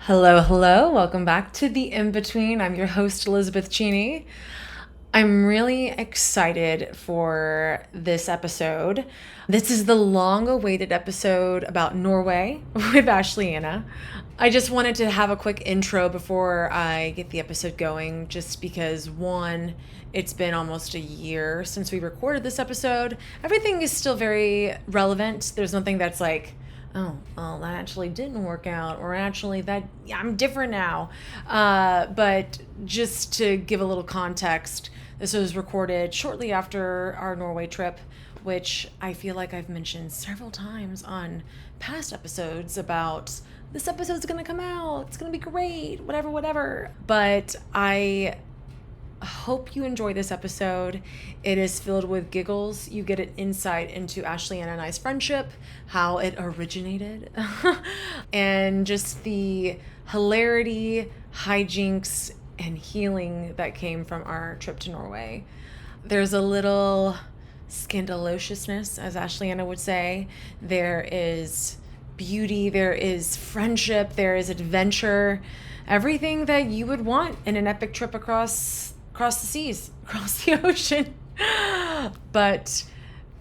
Hello, hello. Welcome back to The In-Between. I'm your host, Elizabeth Cheney. I'm really excited for this episode. This is the long-awaited episode about Norway with Ashleighanna. I just wanted to have a quick intro before I get the episode going, just because, one, it's been almost a year since we recorded this episode. Everything is still very relevant. There's nothing that's like, oh, well, that actually didn't work out, or actually I'm different now. But just to give a little context, this was recorded shortly after our Norway trip, which I feel like I've mentioned several times on past episodes about this episode's going to come out, it's going to be great, whatever. But I hope you enjoy this episode. It is filled with giggles. You get an insight into Ashleighanna and I's friendship, how it originated, and just the hilarity, hijinks, and healing that came from our trip to Norway. There's a little scandalousiousness, as Ashleighanna would say. There is beauty, there is friendship, there is adventure, everything that you would want in an epic trip across the seas, across the ocean. But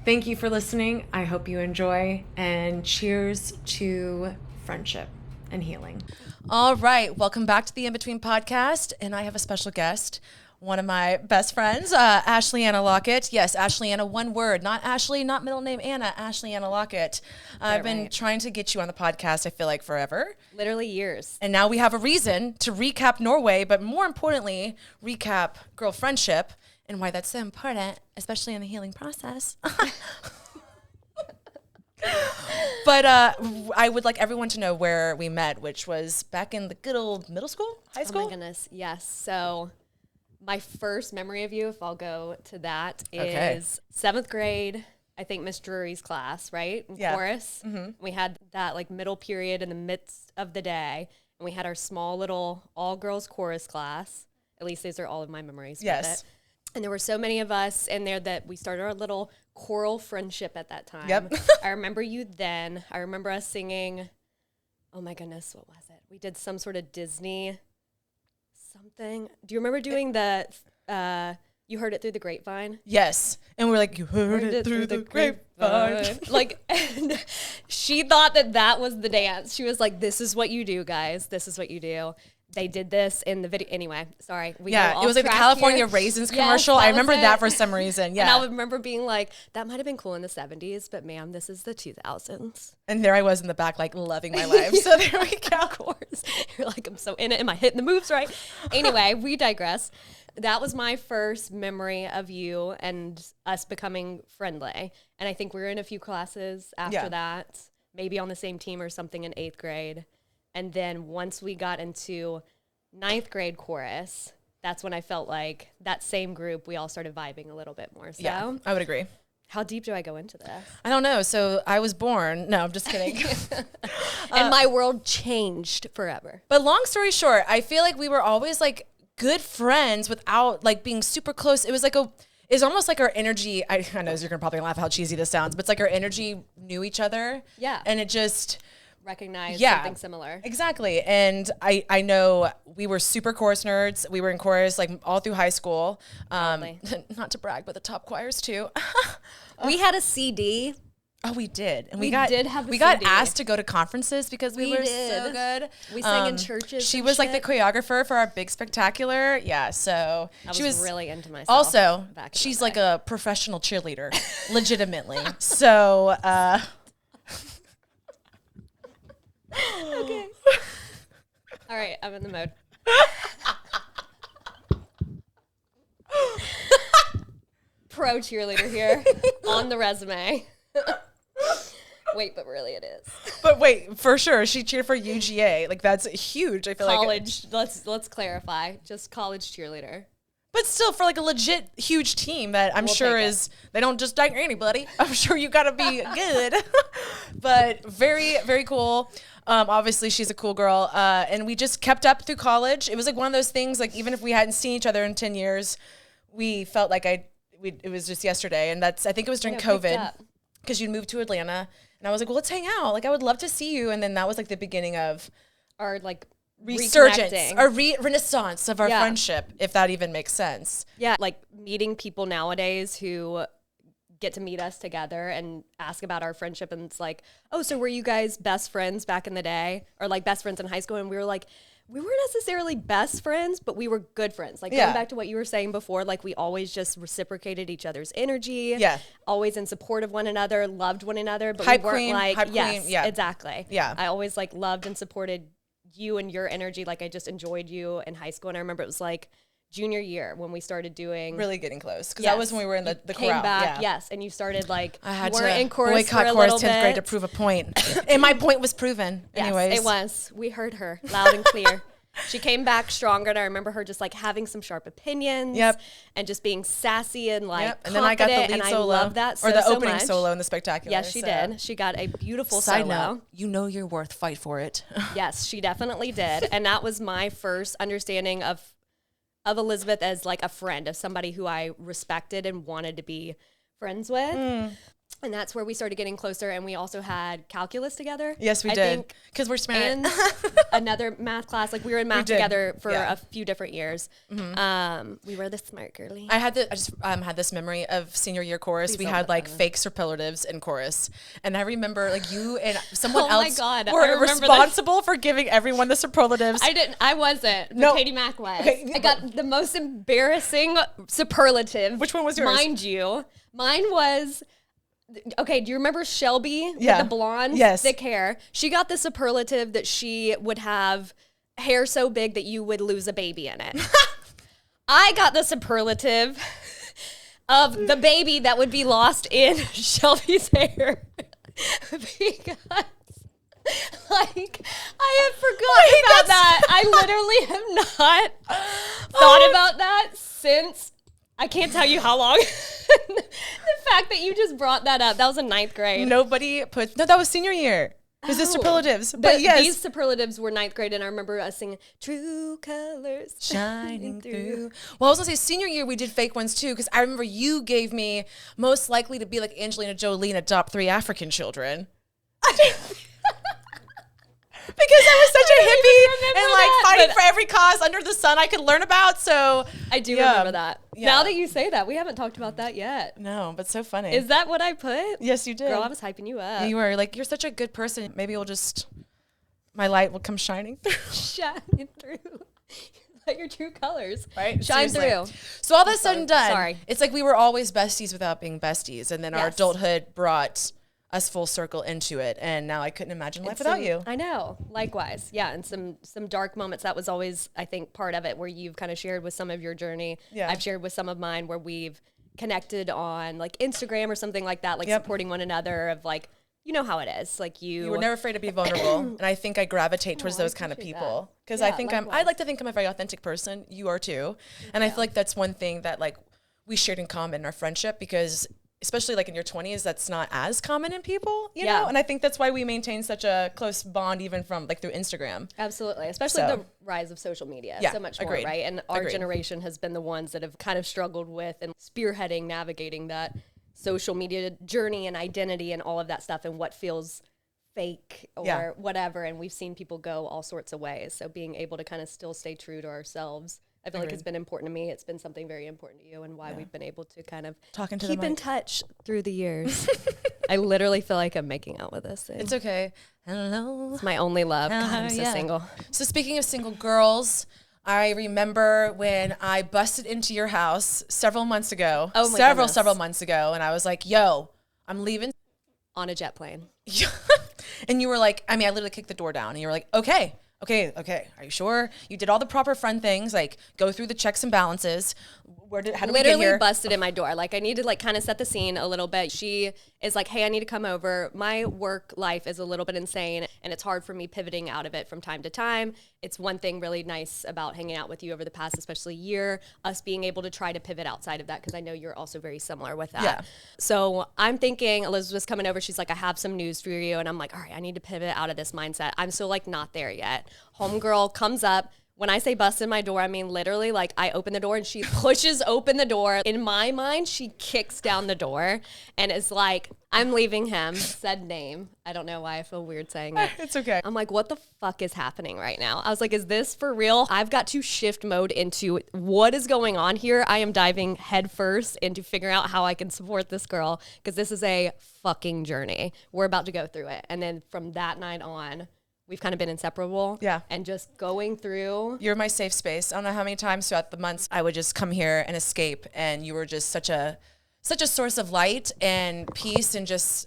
thank you for listening. I hope you enjoy, and cheers to friendship and healing. All right, welcome back to the In-Between podcast, and I have a special guest, one of my best friends, Ashleighanna Lockett. Yes, Ashleighanna, one word, not Ashley, not middle name Anna, Ashleighanna Lockett. I've been trying to get you on the podcast, I feel like forever. Literally years. And now we have a reason to recap Norway, but more importantly, recap girl friendship and why that's so important, especially in the healing process. But I would like everyone to know where we met, which was back in the good old middle school, high school. Oh my goodness, yes. So my first memory of you, if I'll go to that, is 7th grade. I think Miss Drury's class, right? In chorus. Mm-hmm. We had that like middle period in the midst of the day, and we had our small little all-girls chorus class. At least those are all of my memories with it. And there were so many of us in there that we started our little choral friendship at that time. Yep. I remember you then. I remember us singing, oh my goodness, what was it? We did some sort of Disney something. Do you remember doing the You Heard It Through the Grapevine? Yes. And we're like, you heard it through the grapevine. Like, and she thought that was the dance. She was like, this is what you do, guys. This is what you do. They did this in the video. Anyway, sorry. It was like the California Raisins commercial. Yes, I remember that for some reason. Yeah. And I remember being like, that might have been cool in the 70s, but ma'am, this is the 2000s. And there I was in the back, like, loving my life. So there we go. Of course. You're like, I'm so in it. Am I hitting the moves right? Anyway, we digress. That was my first memory of you and us becoming friendly. And I think we were in a few classes after that, maybe on the same team or something in 8th grade. And then once we got into 9th grade chorus, that's when I felt like that same group, we all started vibing a little bit more. So yeah, I would agree. How deep do I go into this? I don't know. So I was born. No, I'm just kidding. And my world changed forever. But long story short, I feel like we were always like good friends without like being super close. It was like it's almost like our energy. I know you're gonna probably laugh how cheesy this sounds, but it's like our energy knew each other. Yeah. And it just recognize something similar. Exactly. And I know we were super chorus nerds. We were in chorus like all through high school. Not to brag, but the top choirs too. We had a CD. Oh, we did. And we got asked to go to conferences because we were so good. We sang in churches. She was like the choreographer for our big spectacular. Yeah, so she was really into myself. Also, she's like a professional cheerleader, legitimately. So, okay. All right, I'm in the mode. Pro cheerleader here on the resume. Wait, but really it is. But wait, for sure, she cheered for UGA. Like that's huge. I feel college. Let's clarify. Just college cheerleader. But still, for like a legit huge team that I'm sure is, they don't just dang anybody. I'm sure you got to be good. But very, very cool. Obviously, she's a cool girl. And we just kept up through college. It was like one of those things, like even if we hadn't seen each other in 10 years, we felt like it was just yesterday. And I think it was during COVID because you moved to Atlanta. And I was like, well, let's hang out. Like, I would love to see you. And then that was like the beginning of our like resurgence or renaissance of our friendship, if that even makes sense. Yeah, like meeting people nowadays who get to meet us together and ask about our friendship, and it's like, oh, so were you guys best friends back in the day, or like best friends in high school? And we were like, we weren't necessarily best friends, but we were good friends. Like going back to what you were saying before, like we always just reciprocated each other's energy. Yeah. Always in support of one another, loved one another, but we weren't like, yes, exactly. Yeah. I always like loved and supported you and your energy. Like I just enjoyed you in high school. And I remember it was like junior year when we started doing really getting close, because that was when we were in the came chorale. Back, yes, and you started like I had you to were in chorus boycott for a chorus little 10th grade bit. to prove a point, and my point was proven. Yes, anyways, it was. We heard her loud and clear. She came back stronger, and I remember her just like having some sharp opinions. And just being sassy and like and then I got the lead solo, I love that or the so opening much. solo in the Spectacular. Yes, she did. She got a beautiful Side solo. note, you know your worth. Fight for it. Yes, she definitely did, and that was my first understanding of Elizabeth as like a friend, of somebody who I respected and wanted to be friends with. And that's where we started getting closer. And we also had calculus together. Yes, we did. Because we're smart. And another math class. Like we were in math together for a few different years. We were the smart girly. I just had this memory of senior year chorus. We had like fake superlatives in chorus. And I remember like you and someone else were responsible for giving everyone the superlatives. I wasn't. No. Katie Mack was. Okay. I got the most embarrassing superlative. Which one was yours? Mind you. Mine was... Okay, do you remember Shelby with the blonde, thick hair? She got the superlative that she would have hair so big that you would lose a baby in it. I got the superlative of the baby that would be lost in Shelby's hair. Because, like, I had forgotten about that. I literally have not thought about that since... I can't tell you how long. The fact that you just brought that up, that was in 9th grade. No, that was senior year. It was the superlatives. But yes. These superlatives were 9th grade, and I remember us singing, true colors shining through. Well, I was going to say, senior year, we did fake ones too, because I remember you gave me most likely to be like Angelina Jolie and adopt 3 African children. Because I was such a hippie and like fighting for every cause under the sun I could learn about. So I do remember that. Yeah. Now that you say that, we haven't talked about that yet. No, but so funny. Is that what I put? Yes, you did. Girl, I was hyping you up. You were like, you're such a good person. Maybe my light will come shining through. Shining through. Like your true colors. Right? Shine through. So all that's said and done, it's like we were always besties without being besties. And then our adulthood brought us full circle into it, and now I couldn't imagine life without you. I know, likewise. Yeah, and some dark moments. That was always, I think, part of it, where you've kind of shared with some of your journey. Yeah. I've shared with some of mine, where we've connected on like Instagram or something like that, like supporting one another, of like, you know how it is. Like you were never afraid to be vulnerable. And I think I gravitate towards those kind of people. Because I think I'd like to think I'm a very authentic person. You are too. And I feel like that's one thing that like we shared in common in our friendship, because especially like in your 20s, that's not as common in people, you know? And I think that's why we maintain such a close bond, even from like through Instagram. Absolutely. Especially the rise of social media. So much more, right? And our generation has been the ones that have kind of struggled with and spearheading, navigating that social media journey and identity and all of that stuff, and what feels fake or whatever. And we've seen people go all sorts of ways. So being able to kind of still stay true to ourselves, I feel like it's been important to me. It's been something very important to you, and why we've been able to kind of keep in touch through the years. I literally feel like I'm making out with this thing. It's okay. Hello. It's my only love. God, I'm so single. So speaking of single girls, I remember when I busted into your house several months ago. Oh my several months ago, and I was like, yo, I'm leaving. On a jet plane. And you were like, I literally kicked the door down, and you were like, okay. Are you sure? You did all the proper friend things, like go through the checks and balances. How did we get here? Literally busted in my door. Like I need to like kind of set the scene a little bit. She is like, hey, I need to come over. My work life is a little bit insane, and it's hard for me pivoting out of it from time to time. It's one thing really nice about hanging out with you over the past, especially year, us being able to try to pivot outside of that, because I know you're also very similar with that. Yeah. So I'm thinking Elizabeth's coming over. She's like, I have some news for you. And I'm like, all right, I need to pivot out of this mindset. I'm still like not there yet. Homegirl comes up. When I say bust in my door, I mean literally like I open the door and she pushes open the door. In my mind, she kicks down the door and is like, I'm leaving him, said name. I don't know why I feel weird saying it. It's okay. I'm like, what the fuck is hhappening right now? I was like, is this for real? I've got to shift mode into what is going on here. I am diving headfirst into figuring out how I can support this girl because this is a fucking journey. We're about to go through it. And then from that night on, we've kind of been inseparable. Yeah. And just going through. You're my safe space. I don't know how many times throughout the months I would just come here and escape. And you were just such a source of light and peace and just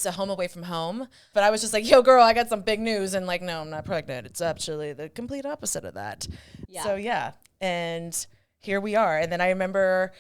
a home away from home. But I was just like, yo, girl, I got some big news. And like, no, I'm not pregnant. It's actually the complete opposite of that. Yeah. So yeah. And here we are. And then I remember,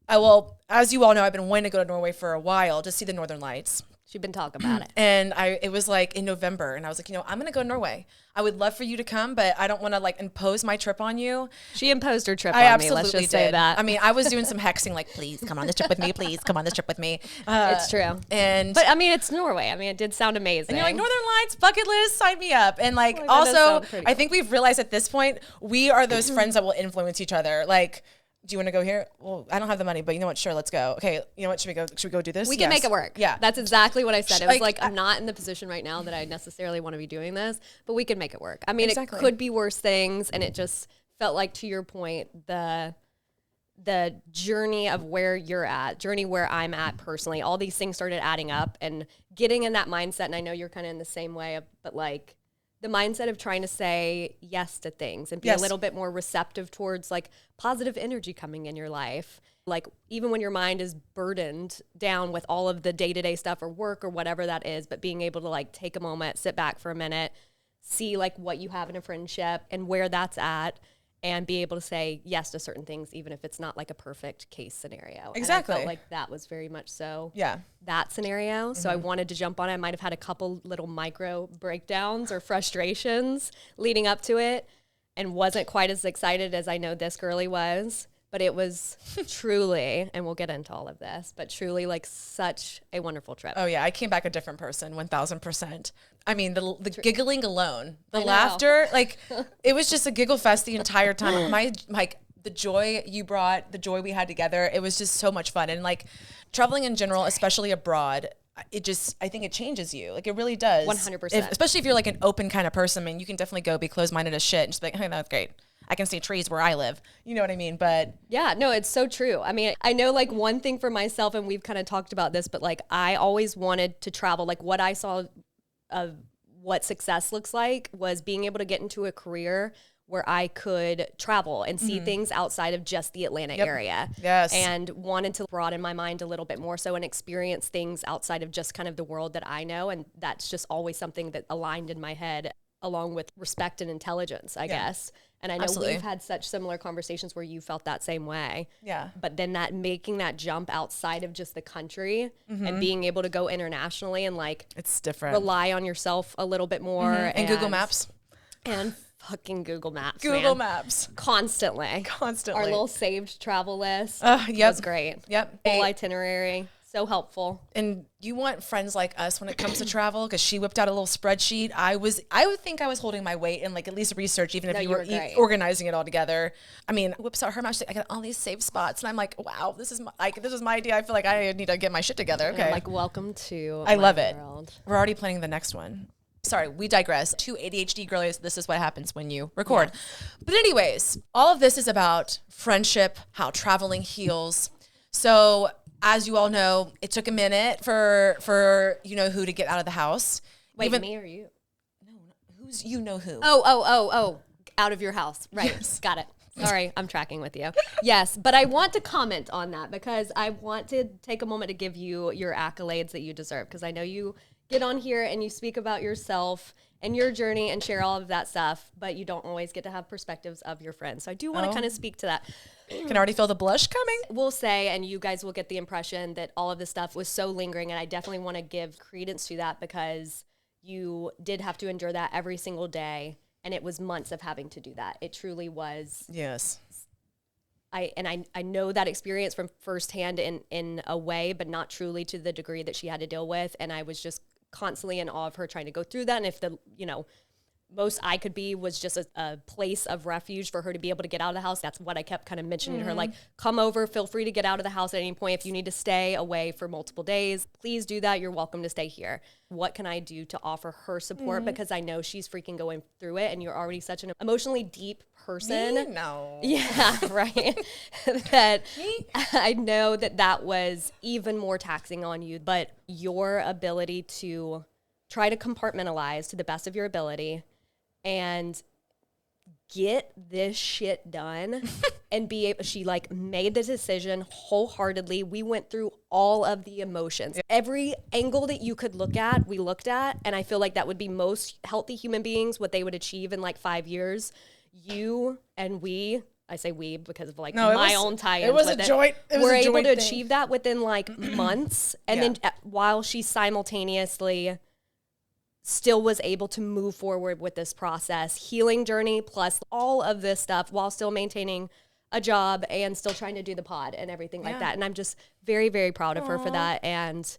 as you all know, I've been wanting to go to Norway for a while to see the Northern Lights. She'd been talking about it. And it was like in November. And I was like, I'm going to go to Norway. I would love for you to come, but I don't want to like impose my trip on you. She imposed her trip on me. Let's just say that. I mean, I was doing some hexing like, please come on this trip with me. Please come on this trip with me. It's true. But I mean, it's Norway. I mean, it did sound amazing. And you're like, Northern Lights, bucket list, sign me up. And like, also, I think we've realized at this point, we are those friends that will influence each other. Like, do you want to go here? Well, I don't have the money, but you know what? Sure, let's go. Okay, you know what? Should we go do this? We can make it work. Yeah. That's exactly what I said. It was like, I'm not in the position right now that I necessarily want to be doing this, but we can make it work. I mean, It could be worse things, and it just felt like, to your point, the journey of where you're at, journey where I'm at personally, all these things started adding up and getting in that mindset, and I know you're kind of in the same way, but like, the mindset of trying to say yes to things and be a little bit more receptive towards like positive energy coming in your life. Like even when your mind is burdened down with all of the day-to-day stuff or work or whatever that is, but being able to like take a moment, sit back for a minute, see like what you have in a friendship and where that's at, and be able to say yes to certain things, even if it's not like a perfect case scenario. Exactly. And I felt like that was very much so that scenario. So I Mm-hmm. wanted to jump on it. I might have had a couple little micro breakdowns or frustrations leading up to it and wasn't quite as excited as I know this girly was. But it was truly, and we'll get into all of this, but truly like such a wonderful trip. Oh yeah, I came back a different person, 1000%. I mean, the giggling alone, the laughter, like it was just a giggle fest the entire time. The joy you brought, the joy we had together, it was just so much fun. And like traveling in general, especially abroad, I think it changes you. Like it really does. 100%. Especially if you're like an open kind of person. I mean, you can definitely go be closed-minded as shit and just be like, hey, that's great. I can see trees where I live. You know what I mean? But yeah, no, it's so true. I mean, I know like one thing for myself, and we've kind of talked about this, but like I always wanted to travel. Like what I saw of what success looks like was being able to get into a career where I could travel and see things outside of just the Atlanta area. Yes. And wanted to broaden my mind a little bit more so and experience things outside of just kind of the world that I know. And that's just always something that aligned in my head along with respect and intelligence, I guess. And I know we've had such similar conversations where you felt that same way. Yeah. But then making that jump outside of just the country and being able to go internationally and like it's different. Rely on yourself a little bit more. And Google Maps. And fucking Google Maps. Google Maps. Constantly. Our little saved travel list was great. Yep. Full itinerary. So helpful. And you want friends like us when it comes to travel, because she whipped out a little spreadsheet. I would think I was holding my weight and like at least research, even if you were organizing it all together. I mean, whips out her mouth. She's like, I got all these saved spots, and I'm like, wow, this is my idea. I feel like I need to get my shit together. Okay, I'm like, welcome to. I love it. World. We're already planning the next one. Sorry, we digress. Two ADHD girlies, this is what happens when you record. Yeah. But anyways, all of this is about friendship, how traveling heals. So as you all know, it took a minute for you know who to get out of the house. Wait, me or you? No, who's you know who? Oh, out of your house. Right, yes. Got it. Sorry, I'm tracking with you. Yes, but I want to comment on that because I want to take a moment to give you your accolades that you deserve, because I know you get on here and you speak about yourself and your journey and share all of that stuff, but you don't always get to have perspectives of your friends. So I do want to kind of speak to that. Can already feel the blush coming. We'll say, and you guys will get the impression that all of this stuff was so lingering, and I definitely want to give credence to that because you did have to endure that every single day, and it was months of having to do that. It truly was. Yes. I know that experience from firsthand in a way, but not truly to the degree that she had to deal with, and I was just constantly in awe of her trying to go through that. And if most I could be was just a place of refuge for her to be able to get out of the house. That's what I kept kind of mentioning to her, like, come over, feel free to get out of the house at any point. If you need to stay away for multiple days, please do that. You're welcome to stay here. What can I do to offer her support? Because I know she's freaking going through it, and you're already such an emotionally deep person. Me? No. Yeah, right. That I know that was even more taxing on you, but your ability to try to compartmentalize to the best of your ability and get this shit done and be able, she like made the decision wholeheartedly. We went through all of the emotions. Every angle that you could look at, we looked at. And I feel like that would be most healthy human beings, what they would achieve in like 5 years. You and we, I say we because of like my own tie-ins. It was a joint. We're able to achieve that within like months. And then while she simultaneously still was able to move forward with this process, healing journey, plus all of this stuff while still maintaining a job and still trying to do the pod and everything like that. And I'm just very, very proud of her for that. And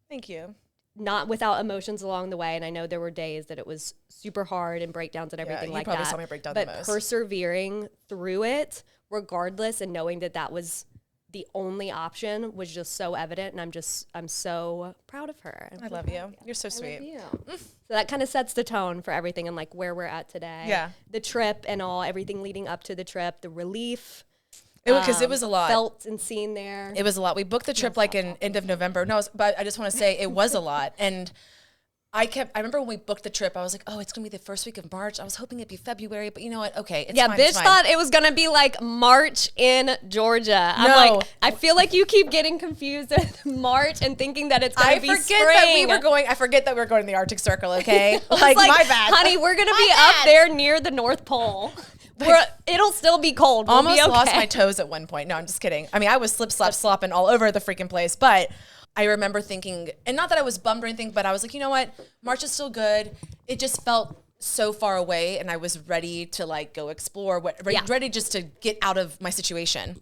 thank you. Not without emotions along the way. And I know there were days that it was super hard and breakdowns and everything like that. You probably saw me break down the most. But persevering through it, regardless, and knowing that that was the only option was just so evident, and I'm so proud of her. I love you. You're so sweet. I love you. So that kind of sets the tone for everything and like where we're at today. Yeah. The trip and all, everything leading up to the trip, the relief. Because it was a lot. Felt and seen there. It was a lot. We booked the trip like in end of November. No, but I just want to say it was a lot. And I remember when we booked the trip, I was like, oh, it's going to be the first week of March. I was hoping it'd be February, but you know what? Okay, it's fine. Yeah, bitch thought it was going to be like March in Georgia. I'm like, I feel like you keep getting confused with March and thinking that it's going to be spring. I forget that we were going to the Arctic Circle, okay? like, my bad. Honey, we're going to be up there near the North Pole. It'll still be cold. We'll almost be okay. Lost my toes at one point. No, I'm just kidding. I mean, I was slopping all over the freaking place, but I remember thinking, and not that I was bummed or anything, but I was like, you know what? March is still good. It just felt so far away, and I was ready to like go explore, ready just to get out of my situation.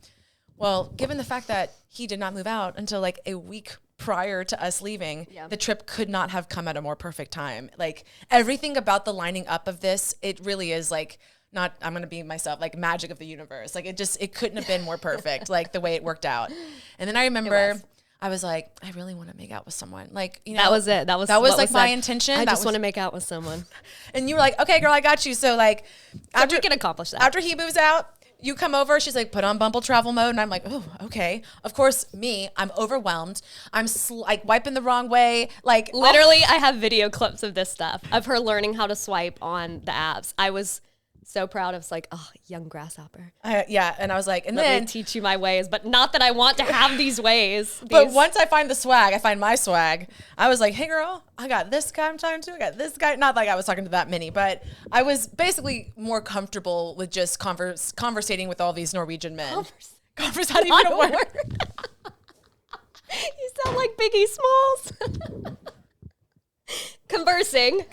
Well, given the fact that he did not move out until like a week prior to us leaving, the trip could not have come at a more perfect time. Like everything about the lining up of this, it really is like, not, I'm going to be myself, like magic of the universe. Like it couldn't have been more perfect, like the way it worked out. And then I remember I was like, I really want to make out with someone. Like, you know, that was it. That was like my intention. I just want to make out with someone. And you were like, okay, girl, I got you. So like, after we can accomplish that. After he moves out, you come over. She's like, put on Bumble travel mode. And I'm like, oh, okay. Of course, I'm overwhelmed. I'm like wiping the wrong way. Like literally, I have video clips of this stuff of her learning how to swipe on the apps. I was so proud of, like, oh, young grasshopper. And I was like, let me teach you my ways, but not that I want to have these ways. But once I find the swag, I find my swag. I was like, hey girl, I got this guy I'm talking to. I got this guy. Not like I was talking to that many, but I was basically more comfortable with just conversating with all these Norwegian men. Converse, how do you even work? You sound like Biggie Smalls. Conversing.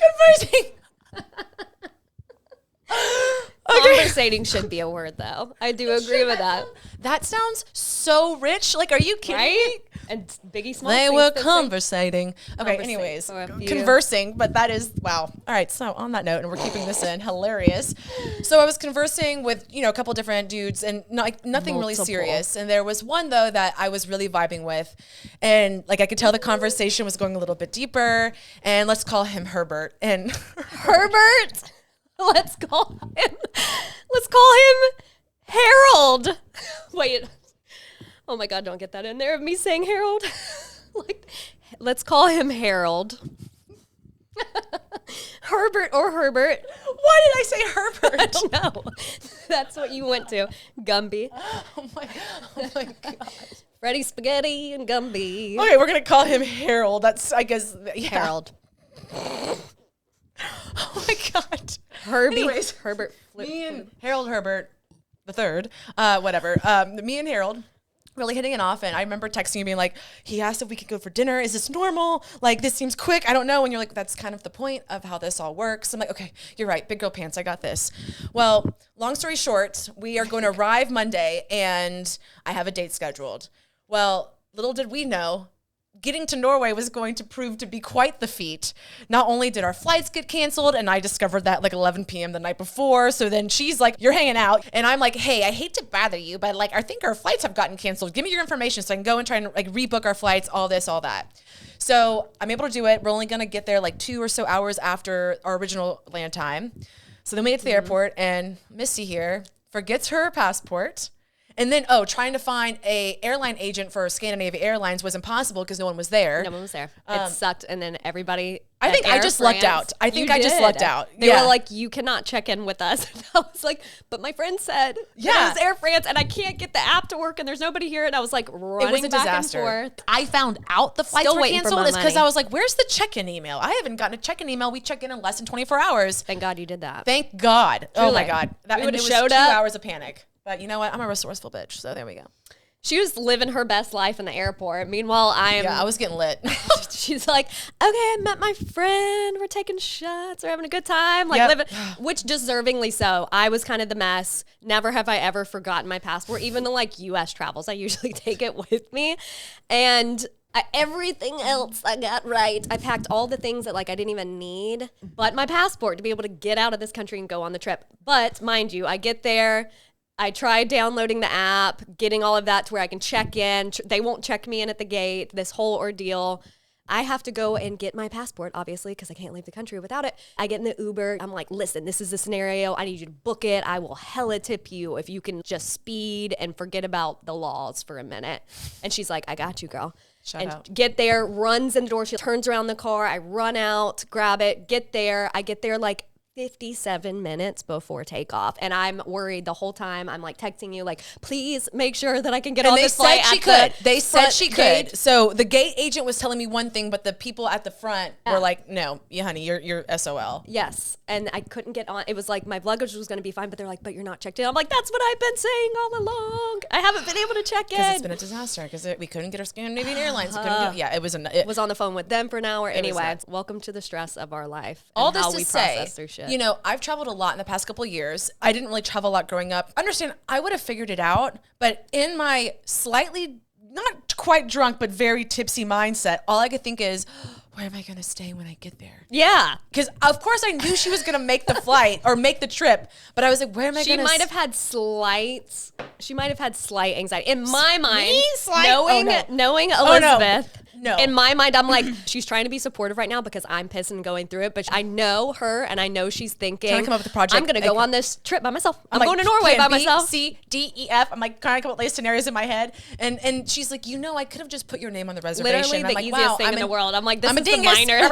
Conversating should be a word, though. I do agree with that. That sounds so rich. Like, are you kidding me? And Biggie Smalls. They were conversating. Okay, anyways, conversing, but that is, wow. All right, so on that note, and we're keeping this in, hilarious. So I was conversing with, a couple different dudes, and nothing really serious. And there was one, though, that I was really vibing with. And, like, I could tell the conversation was going a little bit deeper. And let's call him Herbert. And Herbert? Let's call him Harold. Wait. Oh my God, don't get that in there of me saying Harold. Let's call him Harold. Herbert or Herbert. Why did I say Herbert? No. That's what you went to. Gumby. Oh my God. Freddy Spaghetti and Gumby. Okay, we're going to call him Harold. That's, I guess, Harold. Oh my God. Herbie. Anyways, Herbert. Me and Harold Herbert the third, whatever. Me and Harold really hitting it off. And I remember texting you being like, he asked if we could go for dinner. Is this normal? Like, this seems quick. I don't know. And you're like, that's kind of the point of how this all works. I'm like, okay, you're right. Big girl pants. I got this. Well, long story short, we are going to arrive Monday and I have a date scheduled. Well, little did we know, getting to Norway was going to prove to be quite the feat. Not only did our flights get canceled, and I discovered that like 11 p.m. the night before. So then she's like, you're hanging out. And I'm like, hey, I hate to bother you, but like, I think our flights have gotten canceled. Give me your information so I can go and try and like rebook our flights, all this, all that. So I'm able to do it. We're only going to get there like 2 or so hours after our original land time. So then we get to the airport, and Missy here forgets her passport. And then, trying to find a airline agent for Scandinavia Airlines was impossible because no one was there. No one was there. It sucked. And then everybody. I think I just lucked out. I think I just lucked out. They were like, you cannot check in with us. And I was like, but my friend said it was Air France and I can't get the app to work and there's nobody here. And I was like running it was a back disaster. and forth. I found out the flights were canceled is because I was like, where's the check-in email? I haven't gotten a check-in email. We check in less than 24 hours. Thank God you did that. Thank God. Truly. Oh my God. That would have showed 2 up. hours of panic. But you know what? I'm a resourceful bitch. So there we go. She was living her best life in the airport. Meanwhile, I was getting lit. She's like, okay, I met my friend. We're taking shots. We're having a good time. Like living, which deservingly so. I was kind of the mess. Never have I ever forgotten my passport. Even to like U.S. travels, I usually take it with me. And everything else I got right. I packed all the things that like I didn't even need, but my passport to be able to get out of this country and go on the trip. But mind you, I get there. I tried downloading the app, getting all of that to where I can check in. They won't check me in at the gate, this whole ordeal. I have to go and get my passport, obviously, because I can't leave the country without it. I get in the Uber. I'm like, listen, this is the scenario. I need you to book it. I will hella tip you if you can speed and forget about the laws for a minute. And she's like, I got you, girl. Shout out. Get there, runs in the door. She turns around the car. I run out, grab it, get there. I get there like 57 minutes before takeoff. And I'm worried the whole time. I'm like texting you like, please make sure that I can get on this flight. They said she could. So the gate agent was telling me one thing, but the people at the front were like, no, honey, you're SOL. Yes. And I couldn't get on. It was like my luggage was going to be fine, but they're like, but you're not checked in. I'm like, that's what I've been saying all along. I haven't been able to check in. Because it's been a disaster because we couldn't get our Scandinavian Airlines. It was on the phone with them for an hour. Anyway, welcome to the stress of our life. All this to say, process through shit. You know, I've traveled a lot in the past couple of years. I didn't really travel a lot growing up. Understand, I would have figured it out, but in my slightly, not quite drunk, but very tipsy mindset, all I could think is, where am I going to stay when I get there? Yeah. Because, of course, I knew she was going to make the flight or make the trip, but I was like, where am I going to She might have had slight anxiety. In my mind, knowing Oh, Elizabeth, no. in my mind, I'm like, she's trying to be supportive right now because I'm pissed and going through it. But I know her and I know she's thinking, trying to come up with a project. I'm going to go on this trip by myself. I'm like, going to Norway by B, myself. C, D, E, F. I'm like trying to come up with scenarios in my head. And she's like, I could have just put your name on the reservation. Literally the I'm like, easiest thing in the world. I'm like, this is the dingus. minor.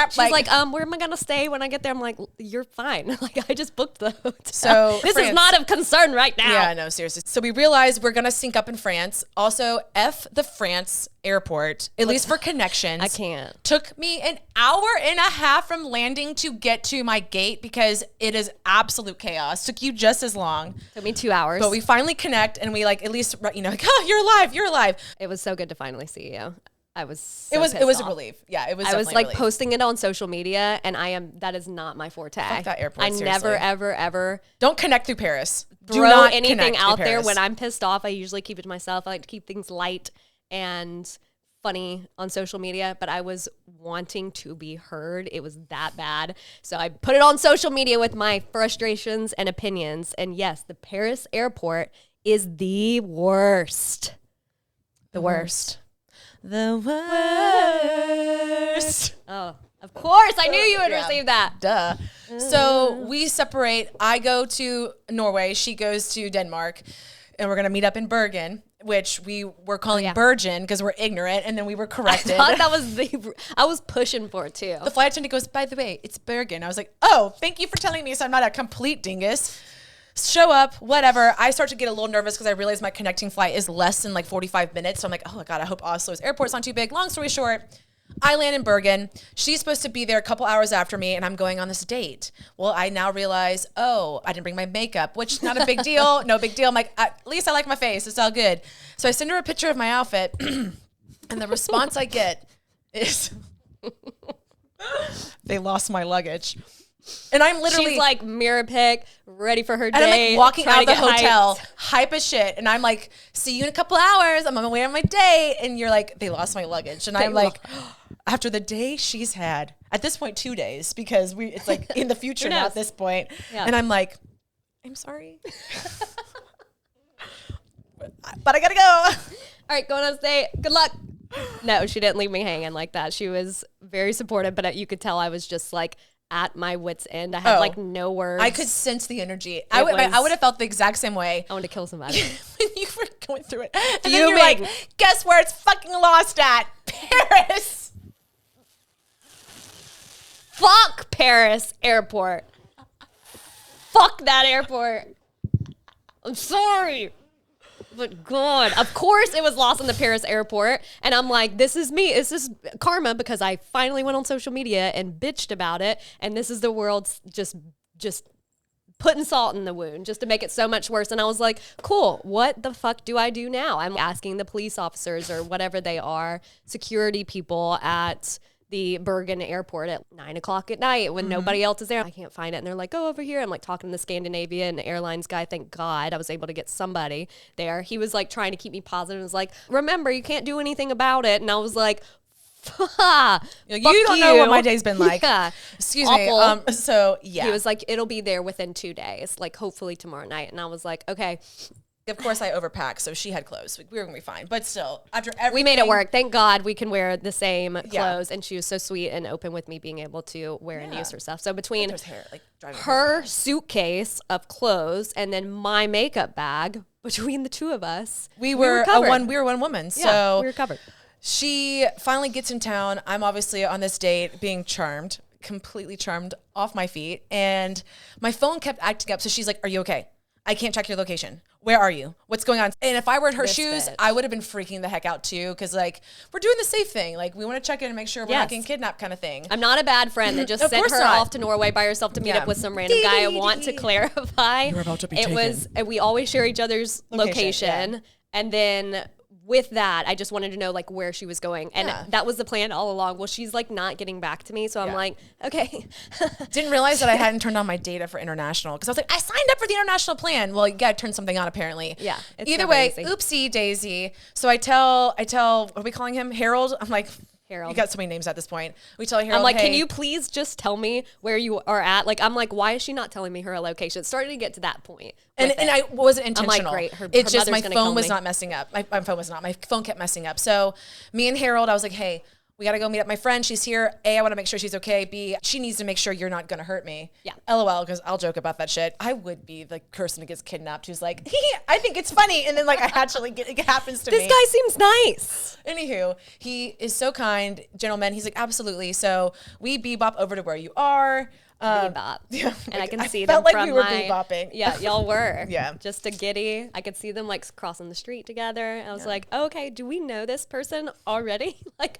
She's like, where am I going to stay when I get there? I'm like, you're fine. Like, I just booked the hotel. So this is not of concern right now. Yeah, no, seriously. So we realized we're going to sync up in France. Also, F the France airport, at least for connections. I can't. Took me an hour and a half from landing to get to my gate because it is absolute chaos. Took you just as long. Took me 2 hours. But we finally connect and we like, at least, like, oh, you're alive. It was so good to finally see you. I was it was off. a relief. Yeah, it was. I was like relief. posting it on social media, and that is not my forte. Fuck that airport. I seriously. never, ever don't connect through Paris. Do throw not anything out there Paris. when I'm pissed off. I usually keep it to myself. I like to keep things light and funny on social media, but I was wanting to be heard. It was that bad. So I put it on social media with my frustrations and opinions. And yes, the Paris airport is the worst. The worst. The worst. Oh, of course. I knew you would receive that. Duh. So we separate. I go to Norway. She goes to Denmark. And we're going to meet up in Bergen, which we were calling Bergen because we're ignorant. And then we were corrected. I thought that was I was pushing for it too. The flight attendant goes, by the way, it's Bergen. I was like, oh, thank you for telling me so I'm not a complete dingus. Show up, whatever. I start to get a little nervous because I realize my connecting flight is less than like 45 minutes. So I'm like, oh my God, I hope Oslo's airport's not too big. Long story short, I land in Bergen. She's supposed to be there a couple hours after me and I'm going on this date. Well, I now realize, I didn't bring my makeup, which not a big deal. No big deal. I'm like, at least I like my face. It's all good. So I send her a picture of my outfit and the response I get is, they lost my luggage. And I'm literally... She's like, mirror pic, ready for her and day. I'm like walking out of the trying to get hotel, hyped. hype as shit. And I'm like, see you in a couple hours. I'm on my way on my day. And you're like, they lost my luggage. And I'm like, after the day she's had, at this point, 2 days, because it's like in the future now at this point. Yeah. And I'm like, I'm sorry. But I gotta go. All right, going on stage. Good luck. No, she didn't leave me hanging like that. She was very supportive, but you could tell I was just like at my wit's end. I had like no words. I could sense the energy. I would have felt the exact same way. I wanted to kill somebody. When you were going through it. And then you're like, guess where it's fucking lost at? Paris. Fuck Paris airport. Fuck that airport. I'm sorry. But God, of course it was lost in the Paris airport. And I'm like, this is me. This is karma because I finally went on social media and bitched about it. And this is the world's just putting salt in the wound just to make it so much worse. And I was like, cool, what the fuck do I do now? I'm asking the police officers or whatever they are, security people at the Bergen airport at 9 o'clock at night when nobody else is there. I can't find it. And they're like, go over here. I'm like talking to the Scandinavia and the airlines guy. Thank God I was able to get somebody there. He was like trying to keep me positive and was like, remember, you can't do anything about it. And I was like, you don't know what my day's been like. Yeah. Excuse me. So yeah. He was like, it'll be there within 2 days, like hopefully tomorrow night. And I was like, okay. Of course, I overpacked, so she had clothes. We were gonna be fine, but still, after everything, we made it work. Thank God we can wear the same clothes, and she was so sweet and open with me being able to wear and use her stuff. So between her suitcase of clothes and then my makeup bag, between the two of us, we were one woman. So we were covered. She finally gets in town. I'm obviously on this date being charmed, completely charmed off my feet, and my phone kept acting up. So she's like, "Are you okay? I can't check your location. Where are you? What's going on?" And if I were in her shoes, I would have been freaking the heck out too. Cause like, we're doing the safe thing. Like we want to check in and make sure we're not getting kidnapped kind of thing. I'm not a bad friend that just sent her off to Norway by herself to meet up with some random guy. I want to clarify. You're about to be taken. We always share each other's location. And then with that, I just wanted to know like where she was going. And that was the plan all along. Well, she's like not getting back to me. So I'm like, okay. Didn't realize that I hadn't turned on my data for international. Cause I was like, I signed up for the international plan. Well, you gotta turn something on apparently. Yeah. Either way, oopsie daisy. So I tell, what are we calling him? Harold? I'm like, Harold. You got so many names at this point. We tell Harold, I'm like, can you please just tell me where you are at? Like, I'm like, why is she not telling me her location? It started to get to that point. And I wasn't intentional. I'm like, great. It's just my phone was not messing up. My phone was not. My phone kept messing up. So me and Harold, I was like, hey, we got to go meet up my friend. She's here. A, I want to make sure she's okay. B, she needs to make sure you're not going to hurt me. Yeah. LOL, because I'll joke about that shit. I would be the person who gets kidnapped who's like, I think it's funny. And then like it happens to me. This guy seems nice. Anywho, he is so kind, gentleman. He's like, absolutely. So we bebop over to where you are. Bebop. Yeah, and I can see them them like from we were bebopping. Yeah, y'all were. Yeah. Just a giddy. I could see them like crossing the street together. I was like, oh, okay, do we know this person already? Like,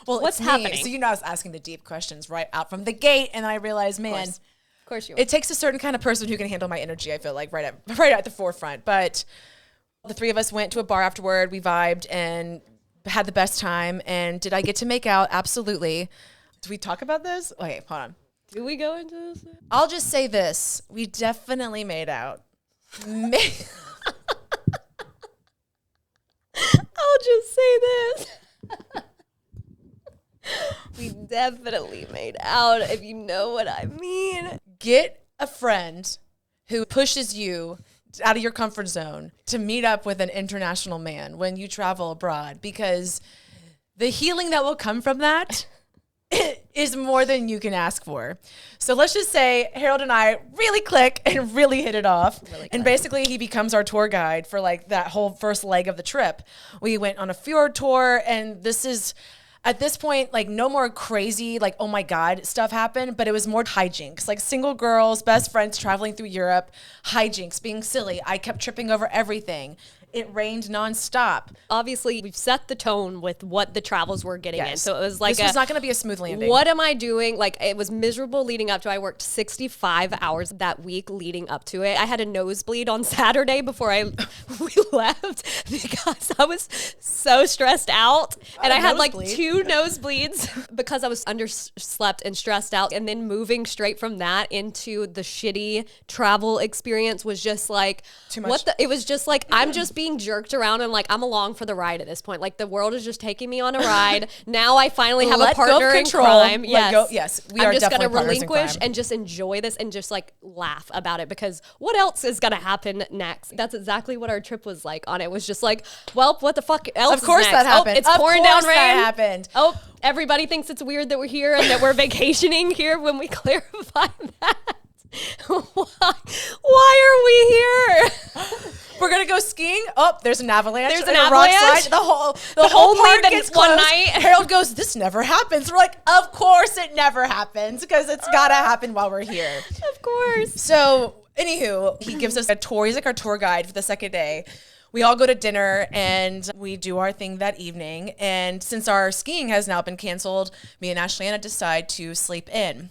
well, what's happening? So I was asking the deep questions right out from the gate, and I realized, man, of course you are. It takes a certain kind of person who can handle my energy. I feel like right at the forefront. But the three of us went to a bar afterward. We vibed and had the best time. And did I get to make out? Absolutely. Did we talk about this? Okay, hold on. Do we go into this? I'll just say this: we definitely made out. I'll just say this. We definitely made out, if you know what I mean. Get a friend who pushes you out of your comfort zone to meet up with an international man when you travel abroad, because the healing that will come from that is more than you can ask for. So let's just say Harold and I really click and really hit it off. And basically he becomes our tour guide for like that whole first leg of the trip. We went on a fjord tour, and this is, at this point, like no more crazy, like, oh my God, stuff happened, but it was more hijinks, like single girls, best friends traveling through Europe, hijinks, being silly. I kept tripping over everything. It rained nonstop. Obviously, we've set the tone with what the travels were getting in. So it was like, this was not going to be a smooth landing. What am I doing? Like, it was miserable leading up to it. I worked 65 hours that week leading up to it. I had a nosebleed on Saturday before we left because I was so stressed out. And I had like 2 nosebleeds because I was underslept and stressed out. And then moving straight from that into the shitty travel experience was just like, too much. It was just like, I'm just being jerked around and like I'm along for the ride at this point. Like the world is just taking me on a ride. Now I finally have a partner in crime. Yes, I'm just gonna relinquish and just enjoy this and just like laugh about it because what else is gonna happen next? That's exactly what our trip was like. On it was just like, well, what the fuck else? Of course is next? that happened. It's pouring down rain. That happened. Oh, everybody thinks it's weird that we're here and that we're vacationing here. When we clarify that. Why are we here? We're gonna go skiing. Oh, there's an avalanche. There's an avalanche. Rock slide. The whole park gets closed. One night. Harold goes, this never happens. We're like, of course it never happens because it's gotta happen while we're here. Of course. So, anywho, he gives us a tour. He's like our tour guide for the second day. We all go to dinner and we do our thing that evening. And since our skiing has now been canceled, me and Ashleighanna decide to sleep in.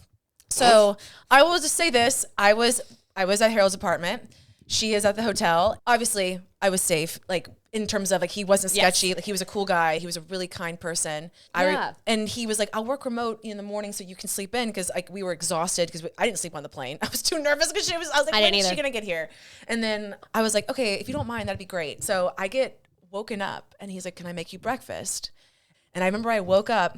So I will just say this. I was at Harold's apartment. She is at the hotel. Obviously, I was safe, like in terms of like he wasn't sketchy. Yes. Like he was a cool guy. He was a really kind person. Yeah. And he was like, I'll work remote in the morning so you can sleep in because like we were exhausted because I didn't sleep on the plane. I was too nervous because I was like, when is she gonna get here? And then I was like, okay, if you don't mind, that'd be great. So I get woken up and he's like, can I make you breakfast? And I remember I woke up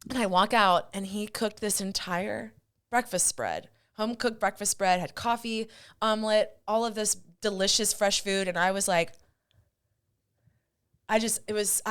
and I walk out and he cooked this entire breakfast spread, home cooked breakfast spread, had coffee, omelet, all of this delicious fresh food. And I was like, it was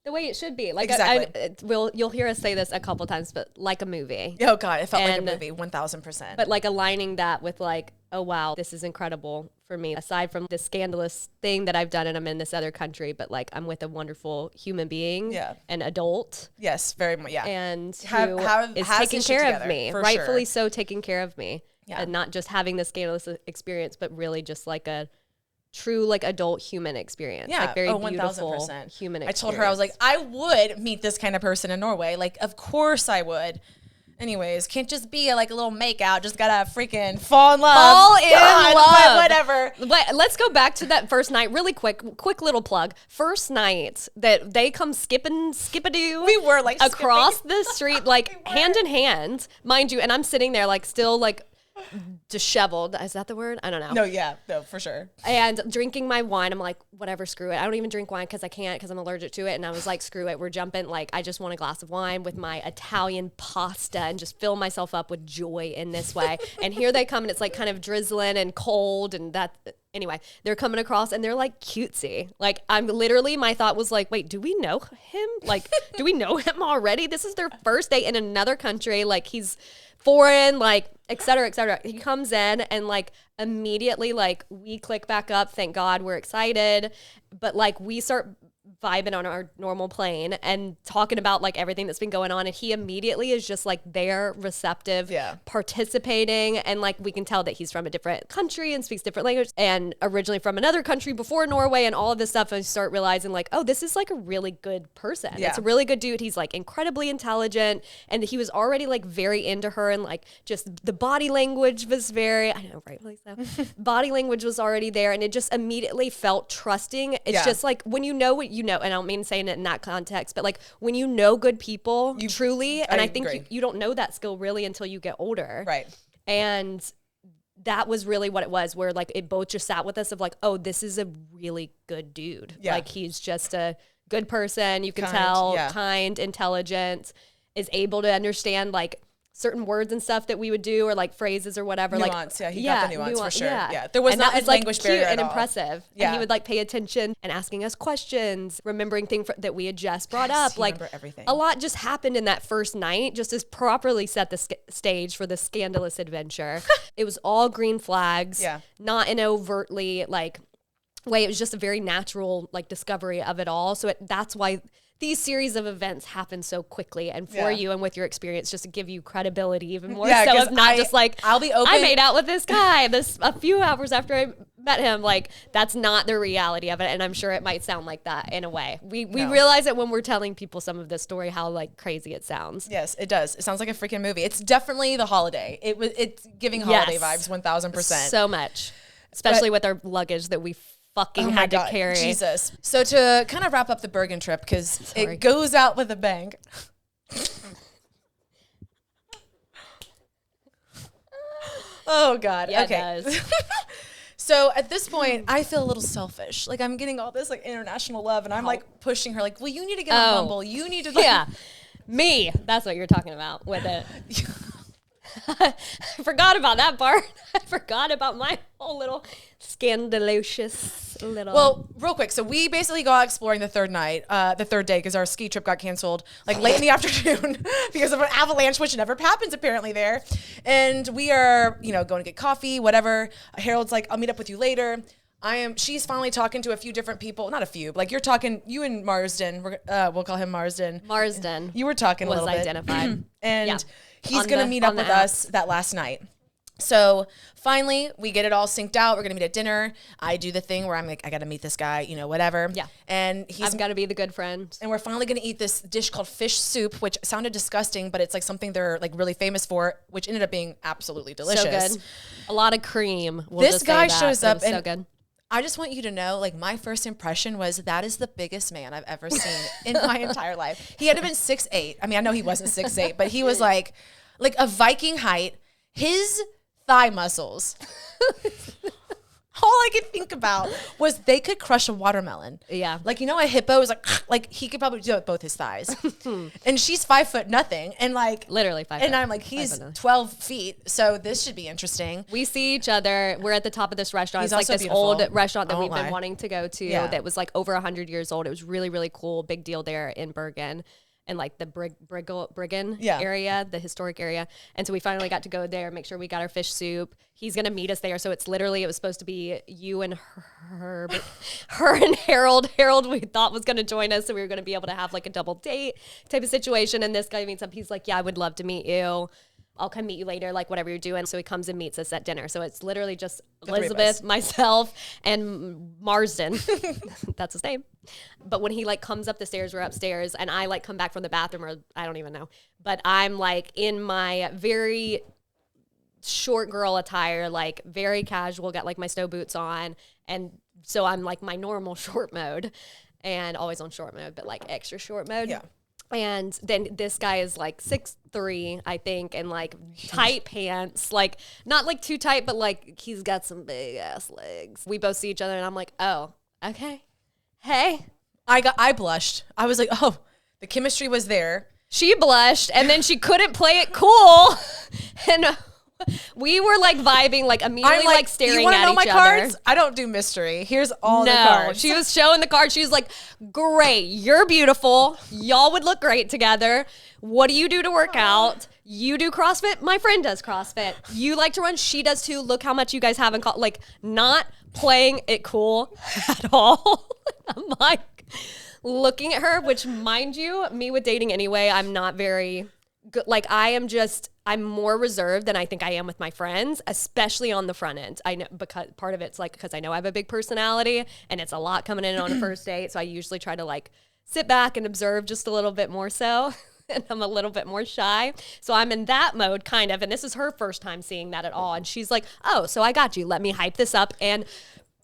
the way it should be. Like exactly. You'll hear us say this a couple times, but like a movie. Oh God, it felt like a movie, 1000%. But like aligning that with like, oh wow, this is incredible for me. Aside from this scandalous thing that I've done and I'm in this other country, but like I'm with a wonderful human being, an adult. Yes, very much, yeah. And who is taking care of me, rightfully so taking care of me. Yeah. And not just having this scandalous experience, but really just like a true like adult human experience. Yeah, like very beautiful 1000%. human experience. I told her, I was like, I would meet this kind of person in Norway. Like, of course I would. Anyways, can't just be like a little makeout. Just gotta freaking fall in love. Fall in love. Whatever. Let's go back to that first night really quick little plug. First night that they come skip-a-doo. We were like across the street, like hand in hand, mind you. And I'm sitting there like still like disheveled. Is that the word? I don't know. No, for sure. And drinking my wine. I'm like, whatever, screw it. I don't even drink wine because I can't because I'm allergic to it. And I was like, screw it. We're jumping. Like, I just want a glass of wine with my Italian pasta and just fill myself up with joy in this way. And here they come and it's like kind of drizzling and cold and that. Anyway, they're coming across and they're like cutesy. Like my thought was like, wait, do we know him? Like, do we know him already? This is their first day in another country. Like he's foreign, like, et cetera, et cetera. He comes in and like immediately like we click back up. Thank God we're excited. But like we start vibing on our normal plane and talking about like everything that's been going on. And he immediately is just like there, receptive, participating. And like we can tell that he's from a different country and speaks different language and originally from another country before Norway and all of this stuff. And I start realizing like, oh, this is like a really good person. Yeah. It's a really good dude. He's like incredibly intelligent and he was already like very into her and like just the body language was very, I know, rightfully so. Body language was already there and it just immediately felt trusting. It's just like when you know what you know, and I don't mean saying it in that context, but like when you know good people truly, and I think you don't know that skill really until you get older. Right. And that was really what it was, where like it both just sat with us of like, oh, this is a really good dude. Yeah. Like he's just a good person. You can tell, kind, intelligent, is able to understand like certain words and stuff that we would do or like phrases or whatever. Nuance, like, he got the nuance for sure. Yeah. There was not a language like barrier cute and at all. Impressive. Yeah. And he would like pay attention and asking us questions, remembering things that we had just brought up. Like everything. A lot just happened in that first night, just as properly set the stage for the scandalous adventure. It was all green flags, not in overtly like way. It was just a very natural like discovery of it all. So that's why these series of events happen so quickly and for you and with your experience just to give you credibility even more. So it's not just like, I'll be open. I made out with this guy a few hours after I met him, like that's not the reality of it, and I'm sure it might sound like that in a way. We realize it when we're telling people some of this story, how like crazy it sounds. Yes, it does. It sounds like a freaking movie. It's definitely the holiday. It's giving holiday vibes 1000%. So much, especially with our luggage that we fucking had to carry. Jesus. So to kind of wrap up the Bergen trip, because it goes out with a bang. Oh God. Yeah, okay. It does. So at this point, I feel a little selfish. Like I'm getting all this like international love, and I'm like pushing her, like, well, you need to get on Bumble. You need to. Like, yeah, me. That's what you're talking about with it. I forgot about that part. I forgot about my whole little scandalous little. Well, real quick. So we basically go out exploring the third day, because our ski trip got canceled like late in the afternoon because of an avalanche, which never happens apparently there. And we are, going to get coffee, whatever. Harold's like, I'll meet up with you later. She's finally talking to a few different people. Not a few, like you're talking, you and Marsden, we'll call him Marsden. Marsden. You were talking a little bit. Was identified. And he's going to meet up with us that last night. So finally, we get it all synced out. We're going to meet at dinner. I do the thing where I'm like, I got to meet this guy, whatever. Yeah. And I've got to be the good friend. And we're finally going to eat this dish called fish soup, which sounded disgusting, but it's like something they're like really famous for, which ended up being absolutely delicious. So good. A lot of cream. This guy shows up and so good. I just want you to know, like, my first impression was that is the biggest man I've ever seen in my entire life. He had to have been 6'8". I mean, I know he wasn't 6'8", but he was like a Viking height. His thigh muscles. All I could think about was they could crush a watermelon. Yeah. Like, a hippo is like he could probably do it with both his thighs. And she's 5 foot nothing. And like literally 5 And I'm like, he's 12 feet. So this should be interesting. We see each other. We're at the top of this restaurant. He's it's like this beautiful. old restaurant that we've lie. been wanting to go to that was like over 100 years old. It was really, really cool. Big deal there in Bergen. And like the Bergen area, the historic area. And so we finally got to go there, make sure we got our fish soup. He's going to meet us there. So it was supposed to be you and her, but her and Harold. Harold we thought was going to join us. So we were going to be able to have like a double date type of situation. And this guy meets up. He's like, yeah, I would love to meet you. I'll come meet you later, like whatever you're doing. So he comes and meets us at dinner. So it's literally just Elizabeth, myself, and Marsden. That's his name. But when he like comes up the stairs, we're upstairs, and I like come back from the bathroom, or I don't even know. But I'm like in my very short girl attire, like very casual, got like my snow boots on. And so I'm like my normal short mode, and always on short mode, but like extra short mode. Yeah. And then this guy is like 6'3", I think, and like tight pants, like not like too tight, but like he's got some big ass legs. We both see each other, and I'm like, oh, okay. Hey. I blushed. I was like, oh, the chemistry was there. She blushed, and then she couldn't play it cool. And we were like vibing, like immediately like staring at each other. You want to know my cards? I don't do mystery. Here's all the cards. She was showing the cards. She was like, great, you're beautiful. Y'all would look great together. What do you do to work out? You do CrossFit? My friend does CrossFit. You like to run? She does too. Look how much you guys have in common. Like, not playing it cool at all. I'm like looking at her, which mind you, me with dating anyway, I'm not very good. Like I'm more reserved than I think I am with my friends, especially on the front end. I know because part of it's like, because I know I have a big personality and it's a lot coming in on a first date. So I usually try to like sit back and observe just a little bit more so. And I'm a little bit more shy. So I'm in that mode kind of. And this is her first time seeing that at all. And she's like, oh, so I got you. Let me hype this up and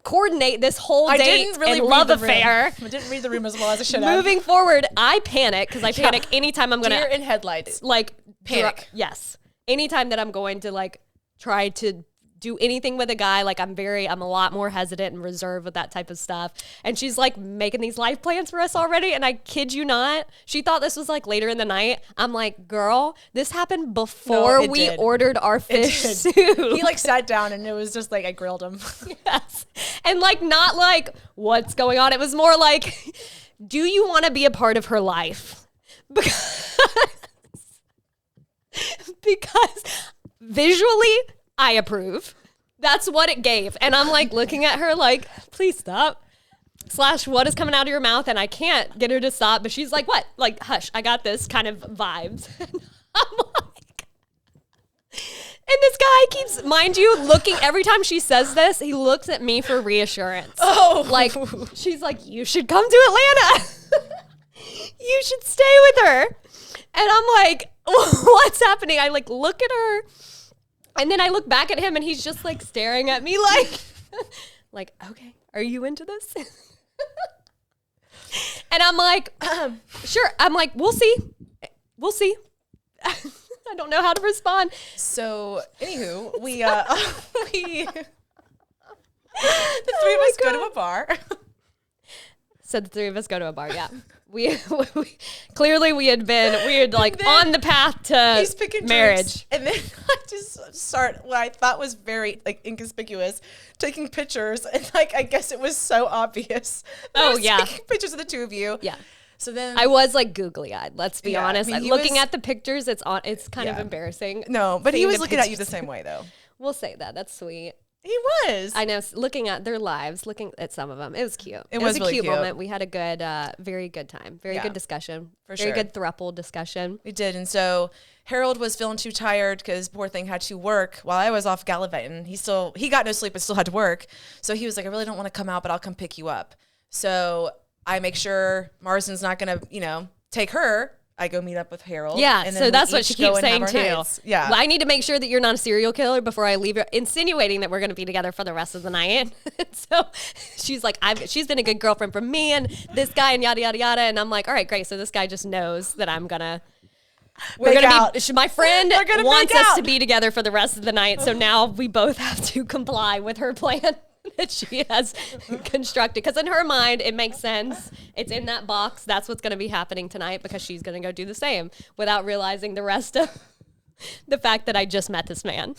coordinate this whole date and love affair. I didn't read the room as well as I should have. Moving forward, I panic because I panic anytime I'm going to. Deer in headlights. Like panic. Yes. Anytime that I'm going to like try to do anything with a guy, like I'm a lot more hesitant and reserved with that type of stuff. And she's like making these life plans for us already. And I kid you not, she thought this was like later in the night. I'm like, girl, this happened before we ordered our fish soup. He like sat down and it was just like, I grilled him. Yes. And like, not like what's going on. It was more like, do you want to be a part of her life? Because visually, I approve. That's what it gave. And I'm like looking at her like, please stop. / what is coming out of your mouth? And I can't get her to stop. But she's like, what? Like, hush, I got this kind of vibes. I'm like, And this guy keeps, mind you, looking, every time she says this, he looks at me for reassurance. Oh. Like, she's like, you should come to Atlanta. You should stay with her. And I'm like, what's happening? I like look at her, and then I look back at him, and he's just like staring at me like, like, okay, are you into this? And I'm like, sure. I'm like, we'll see. We'll see. I don't know how to respond. So, anywho, we the three of us go to a bar. So the three of us go to a bar. Yeah, we clearly we had like on the path to marriage, and then I just start what I thought was very like inconspicuous, taking pictures, and like I guess it was so obvious. Oh yeah, taking pictures of the two of you. Yeah. So then I was like googly eyed. Let's be honest. I mean, looking at the pictures, it's kind of embarrassing. No, but he was looking at you the same way though. We'll say that. That's sweet. He was. I know. Looking at their lives, looking at some of them, it was cute. It was a really cute cute moment. We had a good, very good time. Very good discussion. Very good throuple discussion. We did, and so Harold was feeling too tired because poor thing had to work while I was off gallivanting. He got no sleep but still had to work. So he was like, I really don't want to come out, but I'll come pick you up. So I make sure Marsden's not gonna, take her. I go meet up with Harold. Yeah, and so that's what she keeps saying too. Nights. Yeah, well, I need to make sure that you're not a serial killer before I leave. Insinuating that we're going to be together for the rest of the night. So she's like, she's been a good girlfriend for me and this guy and yada yada yada. And I'm like, all right, great. So this guy just knows that I'm gonna. My friend wants us to be together for the rest of the night. So now we both have to comply with her plan that she has constructed, because in her mind it makes sense. It's in that box. That's what's going to be happening tonight, because she's going to go do the same without realizing the rest of the fact that I just met this man.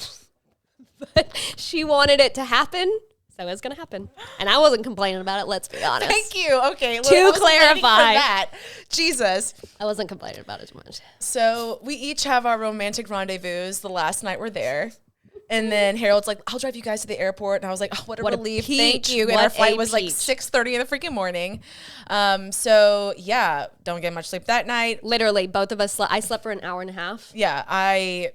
But she wanted it to happen, so it's going to happen, and I wasn't complaining about it. Let's be honest. Thank you. Okay, to clarify that, Jesus, I wasn't complaining about it too much. So we each have our romantic rendezvous the last night we're there. And then Harold's like, I'll drive you guys to the airport. And I was like, oh, what a relief. Thank you. And our flight was like 6:30 in the freaking morning. So, yeah, don't get much sleep that night. Literally, both of us I slept for an hour and a half. Yeah, I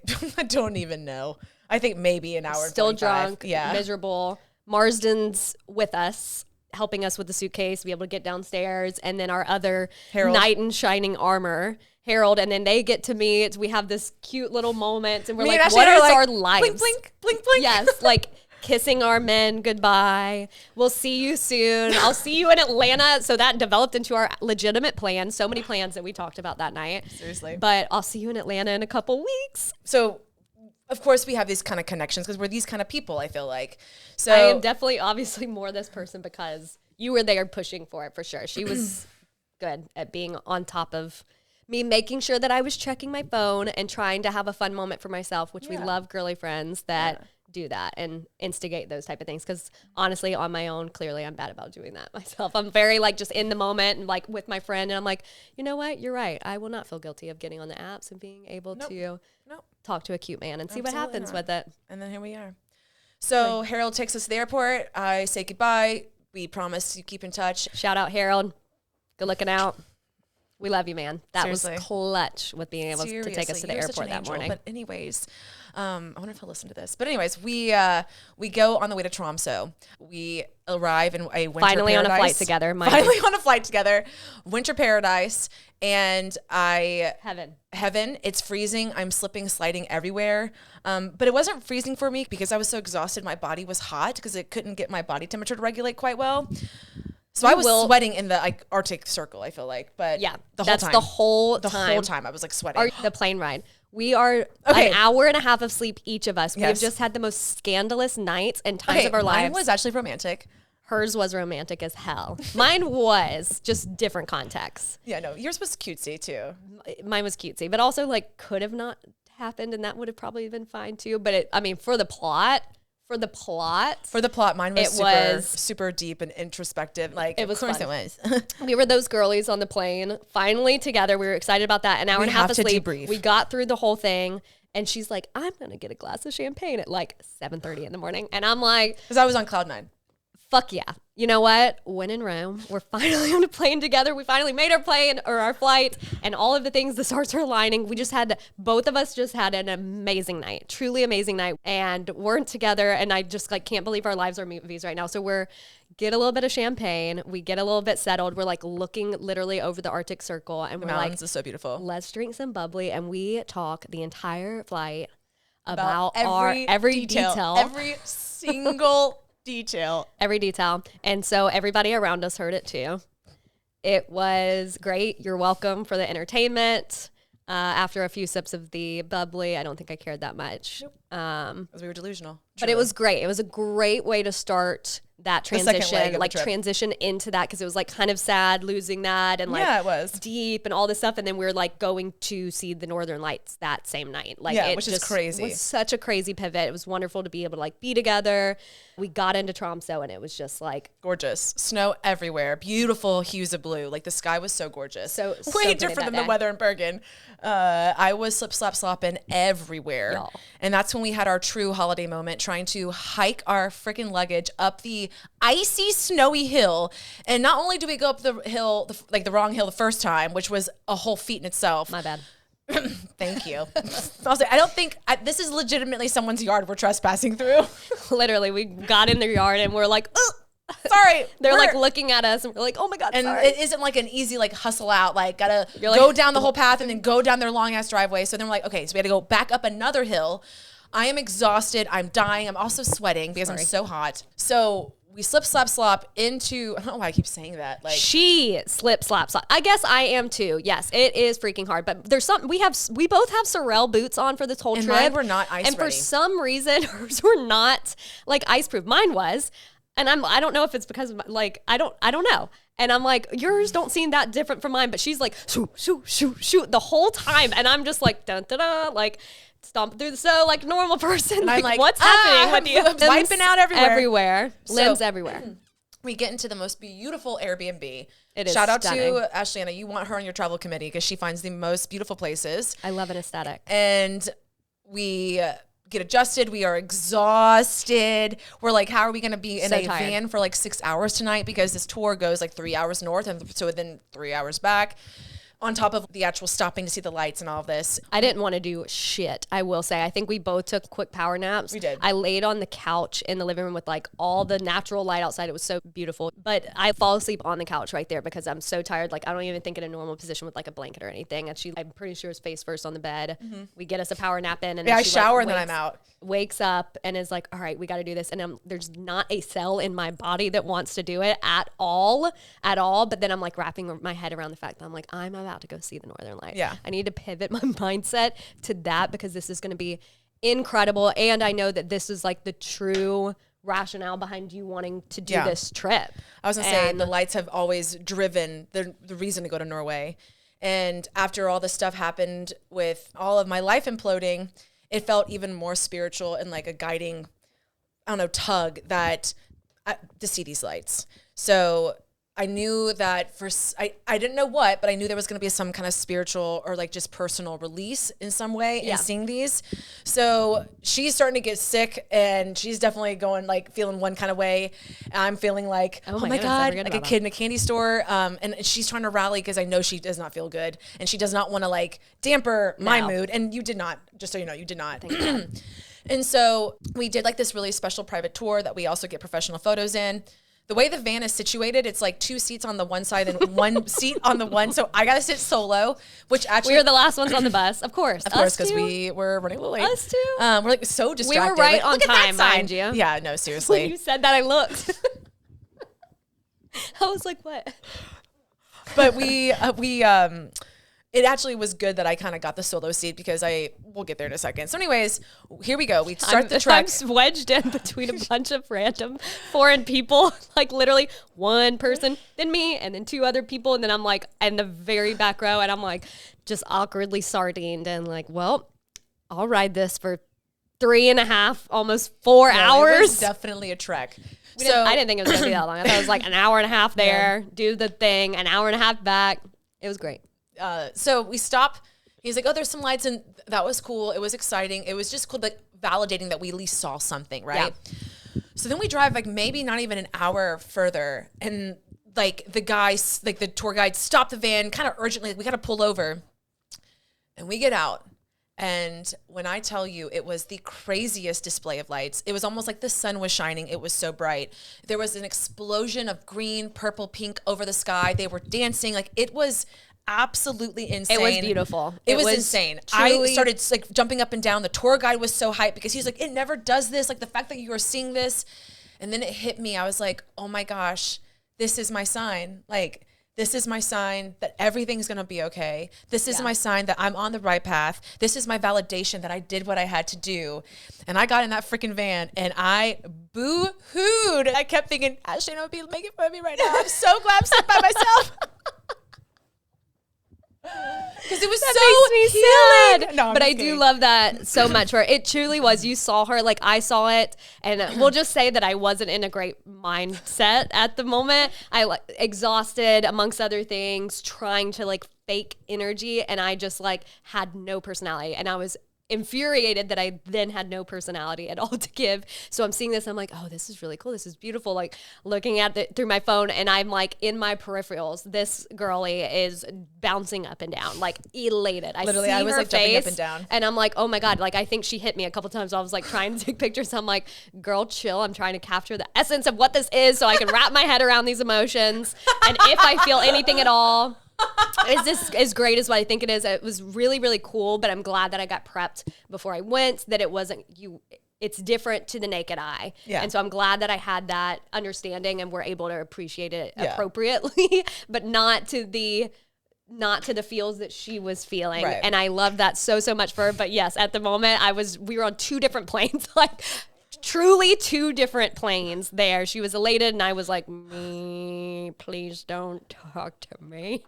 don't even know. I think maybe an hour. Still drunk, miserable. Marsden's with us, helping us with the suitcase, be able to get downstairs. And then our other knight in shining armor, Harold, and then they get to meet. We have this cute little moment, and we're like, what is our lives? Blink, blink, blink, blink. Yes, like kissing our men goodbye. We'll see you soon. I'll see you in Atlanta. So that developed into our legitimate plan. So many plans that we talked about that night. Seriously. But I'll see you in Atlanta in a couple weeks. So, of course, we have these kind of connections because we're these kind of people, I feel like. So I am definitely, obviously, more this person because you were there pushing for it for sure. She was good at being on top of me, making sure that I was checking my phone and trying to have a fun moment for myself, which we love girly friends that do that and instigate those type of things. Because honestly, on my own, clearly I'm bad about doing that myself. I'm very like just in the moment and like with my friend, and I'm like, you know what? You're right. I will not feel guilty of getting on the apps and being able to talk to a cute man and see what happens with it. And then here we are. So Harold takes us to the airport. I say goodbye. We promise to keep in touch. Shout out Harold. Good looking out. We love you, man. That was Seriously. clutch with being able to take us to the airport that morning. But anyways, I wonder if he'll listen to this. But anyways, we go on the way to TromsØ. We arrive in a winter Finally paradise. on a flight together. Finally on a flight together. Winter paradise. And Heaven. It's freezing. I'm slipping, sliding everywhere. But it wasn't freezing for me because I was so exhausted. My body was hot because it couldn't get my body temperature to regulate quite well. So I was sweating in the Arctic Circle, I feel like. But the whole time I was like sweating. The plane ride. We are an hour and a half of sleep each of us. We have just had the most scandalous nights and times of our lives. Mine was actually romantic. Hers was romantic as hell. Mine was just different contexts. Yeah, no, yours was cutesy too. Mine was cutesy, but also like could have not happened, and that would have probably been fine too. But for the plot, mine was super deep and introspective. Like, it was of course fun. it was. We were those girlies on the plane, finally together. We were excited about that. An hour and a half of sleep. Debrief. We got through the whole thing, and she's like, "I'm gonna get a glass of champagne at like 7:30 in the morning," and I'm like, because I was on cloud 9. fuck yeah. You know what? When in Rome, we're finally on a plane together. We finally made our plane or our flight, and all of the things, the stars are aligning. Both of us just had an amazing night, truly amazing night, and we're together. And I just like can't believe our lives are movies right now. So get a little bit of champagne. We get a little bit settled. We're like looking literally over the Arctic Circle, and we're mountains like, is so beautiful. Let's drink some bubbly, and we talk the entire flight about every detail. Every single detail. Every detail. And so everybody around us heard it too. It was great. You're welcome for the entertainment. After a few sips of the bubbly, I don't think I cared that much. Because we were delusional. But it was great. It was a great way to start that transition, like transition into that, because it was like kind of sad losing that, and like it was deep and all this stuff. And then we were like going to see the Northern Lights that same night. Like which is crazy. It was such a crazy pivot. It was wonderful to be able to like be together. We got into TromsØ and it was just like gorgeous. Snow everywhere. Beautiful hues of blue. Like the sky was so gorgeous. So way different than the weather in Bergen. I was slopping everywhere. Y'all. And that's when we had our true holiday moment, trying to hike our freaking luggage up the icy, snowy hill. And not only do we go up the hill, the wrong hill the first time, which was a whole feat in itself. My bad. Thank you. I don't think this is legitimately someone's yard we're trespassing through. Literally, we got in their yard and we're like, oh, sorry. They're like looking at us and we're like, oh my God, and sorry. It isn't like an easy like hustle out, like gotta go down the whole path and then go down their long ass driveway. So then we're like, okay, so we had to go back up another hill. I am exhausted. I'm dying. I'm also sweating because I'm so hot. So we slop into, I don't know why I keep saying that. Like she slop. I guess I am too. Yes, it is freaking hard. But there's we both have Sorel boots on for this whole trip. Mine were not ice and ready. For some reason, hers were not like ice proof. Mine was. And I don't know if it's because of like, I don't know. And I'm like, yours don't seem that different from mine. But she's like, shoot the whole time. And I'm just like, dun, dun, dun, like stomping through the snow like a normal person. And I'm like, what's happening with you? I'm wiping out everywhere. Limbs everywhere. We get into the most beautiful Airbnb. It is Shout out stunning. to Ashleighanna. You want her on your travel committee because she finds the most beautiful places. I love an aesthetic. And we get adjusted. We are exhausted. We're like, how are we going to be in a van for like 6 hours tonight? Because this tour goes like 3 hours north and so then 3 hours back. On top of the actual stopping to see the lights and all of this. I didn't want to do shit, I will say. I think we both took quick power naps. We did. I laid on the couch in the living room with like all the natural light outside. It was so beautiful. But I fall asleep on the couch right there because I'm so tired. Like I don't even think in a normal position with like a blanket or anything. And I'm pretty sure is face first on the bed. Mm-hmm. We get us a power nap in. And I shower and then I'm out. Wakes up and is like, all right, we got to do this. And there's not a cell in my body that wants to do it at all. But then I'm like wrapping my head around the fact that I'm like, I'm about to go see the Northern Lights. Yeah. I need to pivot my mindset to that because this is going to be incredible. And I know that this is like the true rationale behind you wanting to do this trip. I was going to say, the lights have always driven the reason to go to Norway. And after all this stuff happened with all of my life imploding, it felt even more spiritual and like a guiding, I don't know, tug to see these lights. So I knew that I didn't know what, but I knew there was going to be some kind of spiritual or like just personal release in some way in seeing these. So she's starting to get sick and she's definitely going like feeling one kind of way. I'm feeling like, oh my God, like a kid in a candy store. And she's trying to rally because I know she does not feel good and she does not want to like damper my mood. And you did not, just so you know, you did not. And so we did like this really special private tour that we also get professional photos in. The way the van is situated, it's like 2 seats on the one side and 1 seat on the one. So I got to sit solo, which actually... We were the last ones on the bus, of course. Of course, because we were running a little late. Us too. We're like so distracted. We were right like, on time, mind you. Yeah, no, seriously. When you said that, I looked. I was like, what? But it actually was good that I kind of got the solo seat because we'll get there in a second. So anyways, here we go. We start the trek. I'm wedged in between a bunch of random foreign people, like literally one person, then me, and then 2 other people. And then I'm like in the very back row and I'm like just awkwardly sardined and like, well, I'll ride this for 3.5, almost 4 hours. It was definitely a trek. I didn't think it was going to be that long. I thought it was like an hour and a half there, do the thing, an hour and a half back. It was great. So we stop. He's like, oh, there's some lights. And that was cool. It was exciting. It was just cool, like validating that we at least saw something, right? Yeah. So then we drive like maybe not even an hour further, and like the guys, like the tour guide, stopped the van kind of urgently. Like, we got to pull over, and we get out. And when I tell you, it was the craziest display of lights. It was almost like the sun was shining. It was so bright. There was an explosion of green, purple, pink over the sky. They were dancing. Like, it was absolutely insane. It was beautiful. It was insane. I started like jumping up and down. The tour guide was so hyped because he's like, it never does this. Like, the fact that you are seeing this. And then it hit me. I was like, oh my gosh, this is my sign. Like, this is my sign that everything's going to be okay. This is my sign that I'm on the right path. This is my validation that I did what I had to do. And I got in that freaking van and I boo-hooed. I kept thinking, Ashleighanna would be making fun of me right now. I'm so glad I'm sitting by myself. Because it was that so makes me sad. No, but I do love that so much. For it truly was. You saw her like I saw it, and we'll just say that I wasn't in a great mindset at the moment. I like exhausted amongst other things, trying to like fake energy, and I just like had no personality, and I was infuriated that I then had no personality at all to give. So I'm seeing this, I'm like, oh, this is really cool. This is beautiful. Like looking at it through my phone, and I'm like in my peripherals, this girlie is bouncing up and down, like elated. I was like jumping up and down. And I'm like, oh my God, like I think she hit me a couple times. I was like trying to take pictures. I'm like, girl, chill. I'm trying to capture the essence of what this is so I can wrap my head around these emotions. And if I feel anything at all, is this as great as what I think it is? It was really, really cool, but I'm glad that I got prepped before I went, that it wasn't it's different to the naked eye. Yeah. And so I'm glad that I had that understanding and were able to appreciate it appropriately, but not to the feels that she was feeling. Right. And I love that so much for her. But yes, at the moment we were on two different planes, like truly two different planes there. She was elated and I was like, please don't talk to me.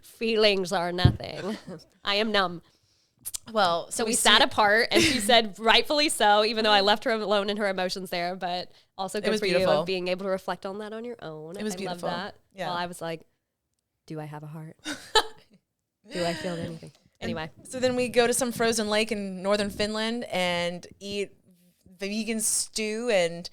Feelings are nothing. I am numb. Well, so we sat apart, and she said rightfully so, even though I left her alone in her emotions there, but also good for you of being able to reflect on that on your own. It was beautiful. Love that. Yeah. Well, I was like, do I have a heart? Do I feel anything? Anyway. So then we go to some frozen lake in northern Finland and eat vegan stew and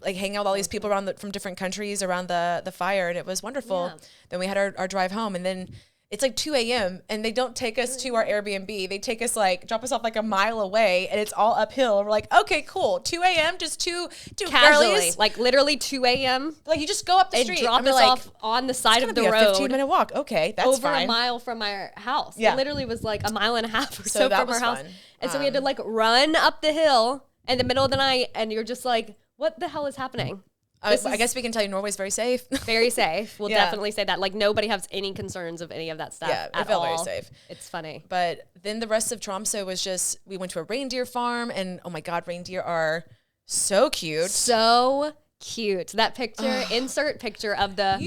like hang out with all these people from different countries around the fire, and it was wonderful. Yeah. Then we had our drive home, and then it's like 2 a.m. and they don't take us to our Airbnb. They take us drop us off like a mile away, and it's all uphill. We're like, okay, cool. 2 a.m. just two casually, girlies. like literally 2 a.m. Like you just go up the street and drop us off on the side of the road. A 15-minute walk. Okay, that's over fine. A mile from our house. Yeah. It literally was like a mile and a half or so from our house. Fun. And so we had to like run up the hill in the middle of the night, and you're just like, what the hell is happening? I guess we can tell you Norway's very safe. Very safe. We'll definitely say that. Like nobody has any concerns of any of that stuff at all. Yeah, it felt very safe. It's funny. But then the rest of TromsØ was just, we went to a reindeer farm, and oh my God, reindeer are so cute. So cute. That picture, insert picture of the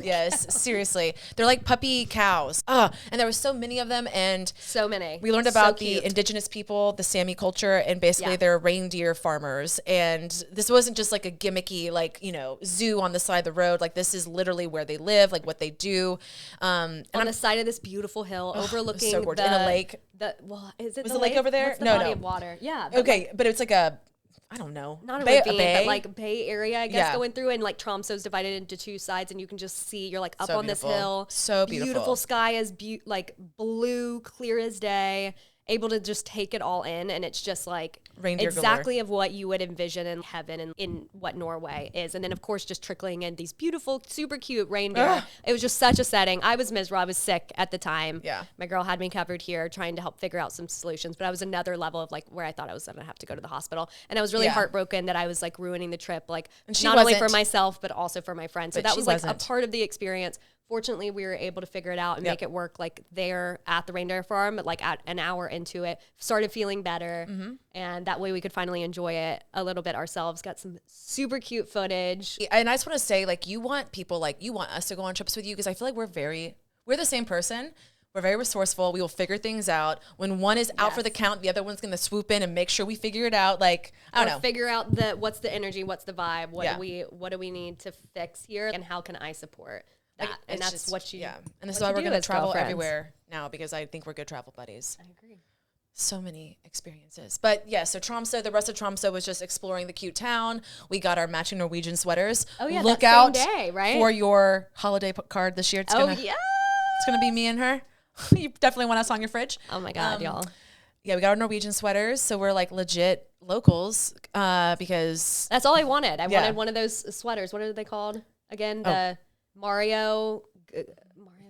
Yes, seriously. They're like puppy cows. And there were so many of them, and so many. We learned about the indigenous people, the Sami culture, and basically they're reindeer farmers. And this wasn't just like a gimmicky, zoo on the side of the road. Like this is literally where they live, like what they do. And on the side of this beautiful hill overlooking so gorgeous. In a lake. Is it was the lake over there? What's the body of water? Yeah. Okay, but it's like I don't know. Not a ravine, but like bay area, I guess, going through. And like TromsØ's divided into two sides, and you can just see, you're like up on this hill. So beautiful. Beautiful sky is like blue, clear as day. Able to just take it all in, and it's just like reindeer exactly galore. Of what you would envision in heaven and in what Norway is. And then of course just trickling in these beautiful, super cute reindeer. It was just such a setting. I was miserable. I was sick at the time. Yeah. My girl had me covered here trying to help figure out some solutions, but I was another level of like where I thought I was gonna have to go to the hospital. And I was really heartbroken that I was like ruining the trip, like not only for myself, but also for my friends. So that was like a part of the experience. Fortunately, we were able to figure it out and make it work. Like there at the reindeer farm, like at an hour into it, started feeling better. Mm-hmm. And that way we could finally enjoy it a little bit ourselves. Got some super cute footage. And I just want to say, like, you want us to go on trips with you, because I feel like we're the same person. We're very resourceful. We will figure things out. When one is out for the count, the other one's going to swoop in and make sure we figure it out. Like, I don't know. Figure out what's the energy, what's the vibe, what do we need to fix here, and how can I support that? And that's what you. Yeah, and this is why we're going to travel everywhere now, because I think we're good travel buddies. I agree. So many experiences. But yeah, so Tromsø, the rest of Tromsø was just exploring the cute town. We got our matching Norwegian sweaters. Oh yeah, look that out same day, right? for your holiday card this year. It's gonna be me and her. You definitely want us on your fridge. Oh my God, y'all. Yeah, we got our Norwegian sweaters, so we're like legit locals because that's all I wanted. I wanted one of those sweaters. What are they called again? The Mario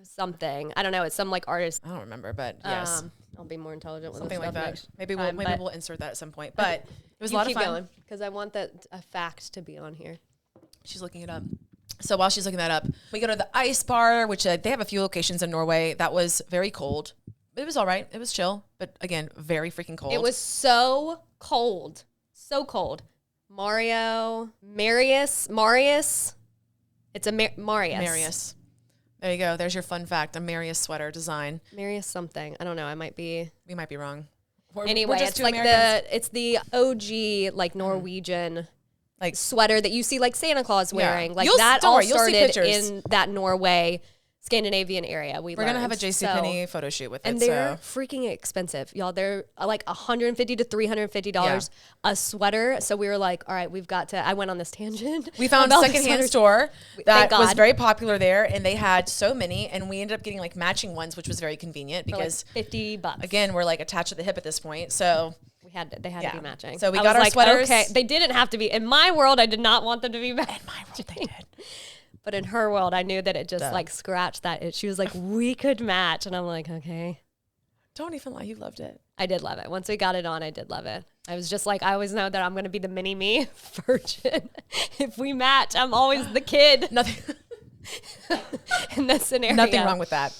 something. I don't know. It's some like artist. I don't remember, but yes. I'll be more intelligent with something like that. Next maybe we'll insert that at some point. But it was a lot of fun. Because I want a fact to be on here. She's looking it up. So while she's looking that up, we go to the ice bar, which they have a few locations in Norway. That was very cold. It was all right. It was chill, but again, very freaking cold. It was so cold, so cold. Marius. It's a Marius. Marius. There you go. There's your fun fact. A Marius sweater design. Marius something. I don't know. We might be wrong. Anyway, it's like it's the OG like Norwegian like sweater that you see like Santa Claus wearing. Like that all started in that Norway Scandinavian area. We're gonna have a JCPenney photo shoot with it, and they're freaking expensive, y'all. They're like $150 to $350 a sweater. So we were like, all right, we've got to. I went on this tangent. We found a secondhand store that was very popular there, and they had so many, and we ended up getting like matching ones, which was very convenient because like $50. Again, we're like attached at the hip at this point, so. They had to be matching. So we got our sweaters. Okay, they didn't have to be. In my world, I did not want them to be matching. In my world, they did. But in her world, I knew that it just like scratched that itch. She was like, we could match. And I'm like, okay. Don't even lie. You loved it. I did love it. Once we got it on, I did love it. I was just like, I always know that I'm going to be the mini me virgin. If we match, I'm always the kid. Nothing. In this scenario. Nothing wrong with that.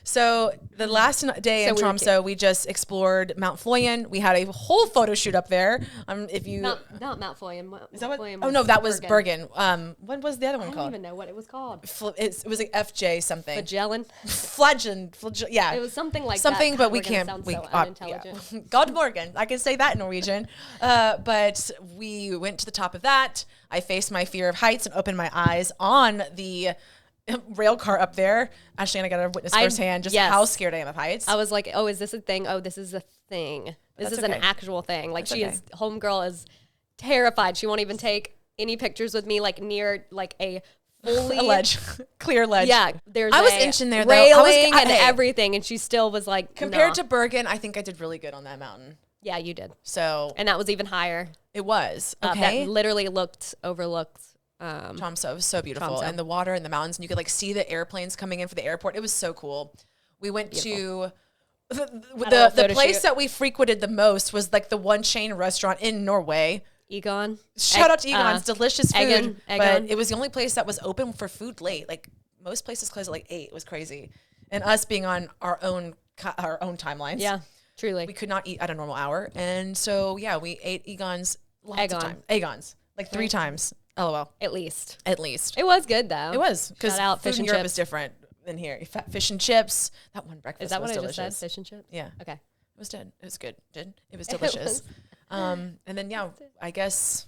So the last day in Tromsø, we just explored Mount Fløyen. We had a whole photo shoot up there. If you not Mount Fløyen. Is that what? Oh no, that was Bergen. What was the other one called? I don't even know what it was called. It was like FJ something. Flagellum. Yeah. It was something like something, that. but we can't. Unintelligent. God Morgan. I can say that in Norwegian. But we went to the top of that. I faced my fear of heights and opened my eyes on the rail car up there. Ashleighanna got to witness firsthand just how scared I am of heights. I was like, oh, is this a thing? Oh, this is a thing. This is an actual thing. Like homegirl is terrified. She won't even take any pictures with me like near like a fully ledge, clear ledge. Yeah, I was inching there though. Railing and everything, and she still was like, compared to Bergen, I think I did really good on that mountain. Yeah, you did. So, and that was even higher. It was. Okay. That literally overlooked Tromsø was so beautiful, and the water and the mountains, and you could like see the airplanes coming in for the airport. It was so cool. We went to the place that we frequented the most was like the one chain restaurant in Norway. Egon. Shout out to Egon's delicious food, but it was the only place that was open for food late. Like most places closed at like 8. It was crazy, and us being on our own timelines. Yeah, truly, we could not eat at a normal hour, and so we ate Egon's lots of time. Egon's like 3 times. LOL. At least. It was good though. It was because food in Europe is different than here. Fish and chips. That one breakfast. Is that was what delicious. I just said? Fish and chips. Yeah. Okay. It was good. It was good. It was delicious. And then I guess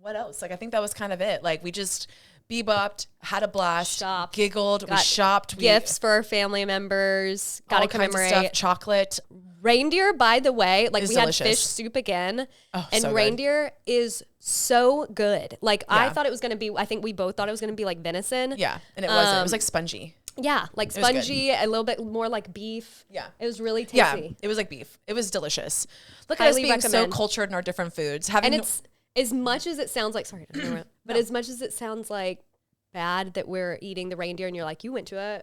what else? Like I think that was kind of it. Like we just bebopped, had a blast, giggled, we shopped, gifts for our family members, got to commemorate stuff, chocolate. Reindeer, by the way, like we had fish soup again, and so reindeer is so good. Like I thought it was gonna be. I think we both thought it was gonna be like venison. Yeah, and it wasn't. It was like spongy. Yeah, like spongy, a little bit more like beef. Yeah, it was really tasty. Yeah, it was like beef. It was delicious. Look at us being so cultured in our different foods. And it's as much as it sounds like but as much as it sounds like bad that we're eating the reindeer, and you're like, you went to a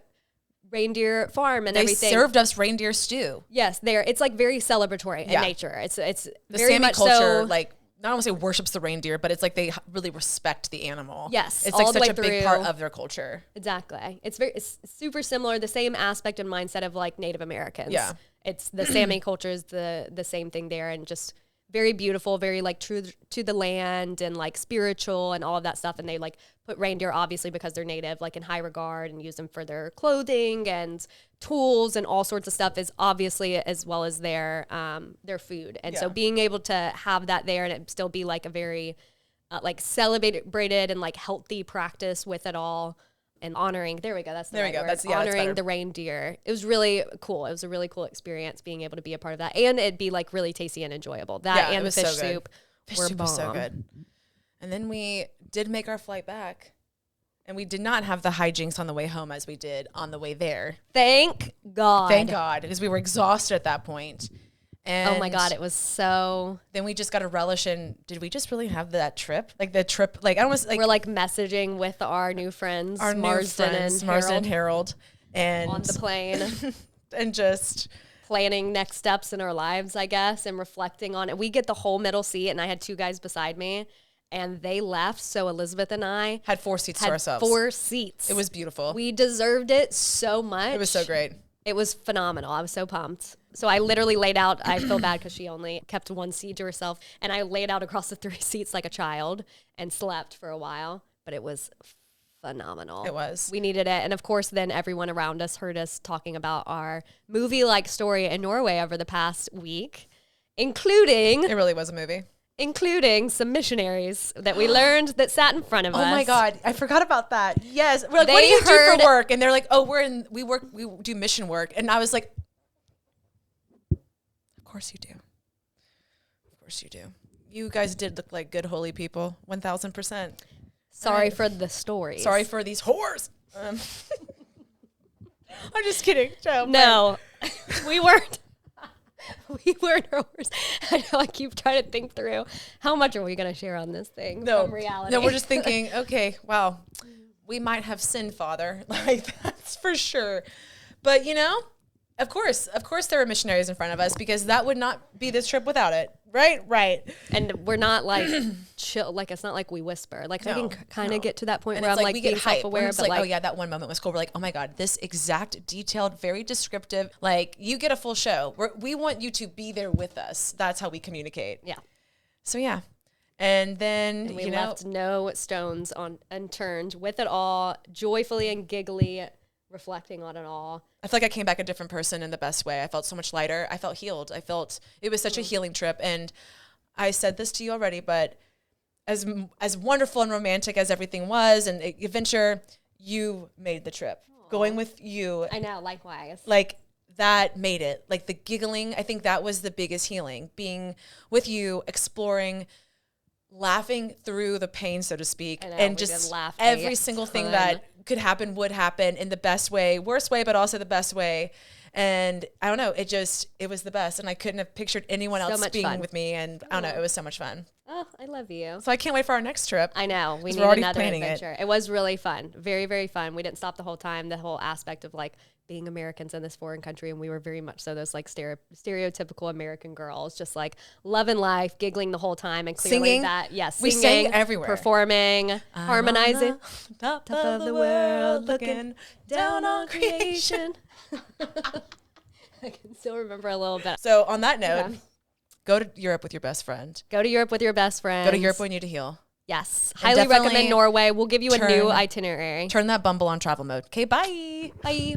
reindeer farm and everything. They served us reindeer stew. Yes, it's like very celebratory in nature. It's the very Sami much culture, so, like not only say worships the reindeer, but it's like they really respect the animal. Yes, it's like such a big part of their culture. Exactly. It's super similar, the same aspect and mindset of like Native Americans. Yeah, it's the Sami culture is the same thing there, and just very beautiful, very like true to the land and like spiritual and all of that stuff. And they like put reindeer, obviously because they're native, like in high regard, and use them for their clothing and tools and all sorts of stuff, is obviously as well as their food. And so being able to have that there and it still be like a very like celebrated and like healthy practice with it all and honoring. There we go. That's the right word. That's honoring the reindeer. It was really cool. It was a really cool experience being able to be a part of that, and it'd be like really tasty and enjoyable. That and the fish soup. Fish soup was so good. And then we did make our flight back, and we did not have the hijinks on the way home as we did on the way there. Thank God. Thank God, because we were exhausted at that point. And oh my God, it was so. Then we just got to relish in. Did we just really have that trip? Like the trip, like I don't like we're like messaging with our new friends, Marsden and Harold, and on the plane, and just planning next steps in our lives, I guess, and reflecting on it. We get the whole middle seat, and I had 2 guys beside me, and they left. So Elizabeth and I had 4 seats to ourselves. 4 seats. It was beautiful. We deserved it so much. It was so great. It was phenomenal. I was so pumped. So I literally laid out, I feel bad because she only kept 1 seat to herself. And I laid out across the 3 seats like a child and slept for a while. But it was phenomenal. It was. We needed it. And of course, then everyone around us heard us talking about our movie-like story in Norway over the past week, including... It really was a movie. Including some missionaries that we learned that sat in front of us. Oh my God, I forgot about that. Yes, we're like, what do you do for work? And they're like, oh, we do mission work. And I was like, of course you do. Of course you do. You guys did look like good holy people, 1,000%. Sorry for the stories. Sorry for these whores. I'm just kidding. No, we weren't. We weren't whores. I know I keep trying to think through how much are we going to share on this thing from reality. No, we're just thinking, okay, wow, we might have sinned, Father. Like, that's for sure. But, you know, of course there are missionaries in front of us because that would not be this trip without it. Right. And we're not like chill. Like, it's not like we whisper. Like, I can kind of get to that point and where I'm like we being get self-aware. But like, oh yeah, that one moment was cool. We're like, oh my God, this exact, detailed, very descriptive. Like, you get a full show. We want you to be there with us. That's how we communicate. Yeah. So yeah. And then, we left no stones unturned with it all, joyfully and giggly, reflecting on it all. I feel like I came back a different person in the best way. I felt so much lighter. I felt healed. I felt it was such a healing trip. And I said this to you already, but as wonderful and romantic as everything was and adventure, you made the trip. Aww. Going with you. I know, likewise. Like, that made it. Like, the giggling, I think that was the biggest healing. Being with you, exploring, laughing through the pain, so to speak, and just every single thing that could happen would happen in the best way, worst way, but also the best way. And I don't know, it was the best. And I couldn't have pictured anyone else being with me. And I don't know, it was so much fun. Oh, I love you. So I can't wait for our next trip. I know. We need another adventure. It was really fun. Very, very fun. We didn't stop the whole time. The whole aspect of like being Americans in this foreign country. And we were very much so those like stereotypical American girls, just like loving life, giggling the whole time. And clearly singing. Singing, we sang everywhere. Performing, harmonizing. Top of the world, looking down on creation. I can still remember a little bit. So on that note, go to Europe with your best friend. Go to Europe with your best friend. Go to Europe when you need to heal. Yes. Highly recommend Norway. We'll give you a new itinerary. Turn that Bumble on travel mode. Okay, bye. Bye.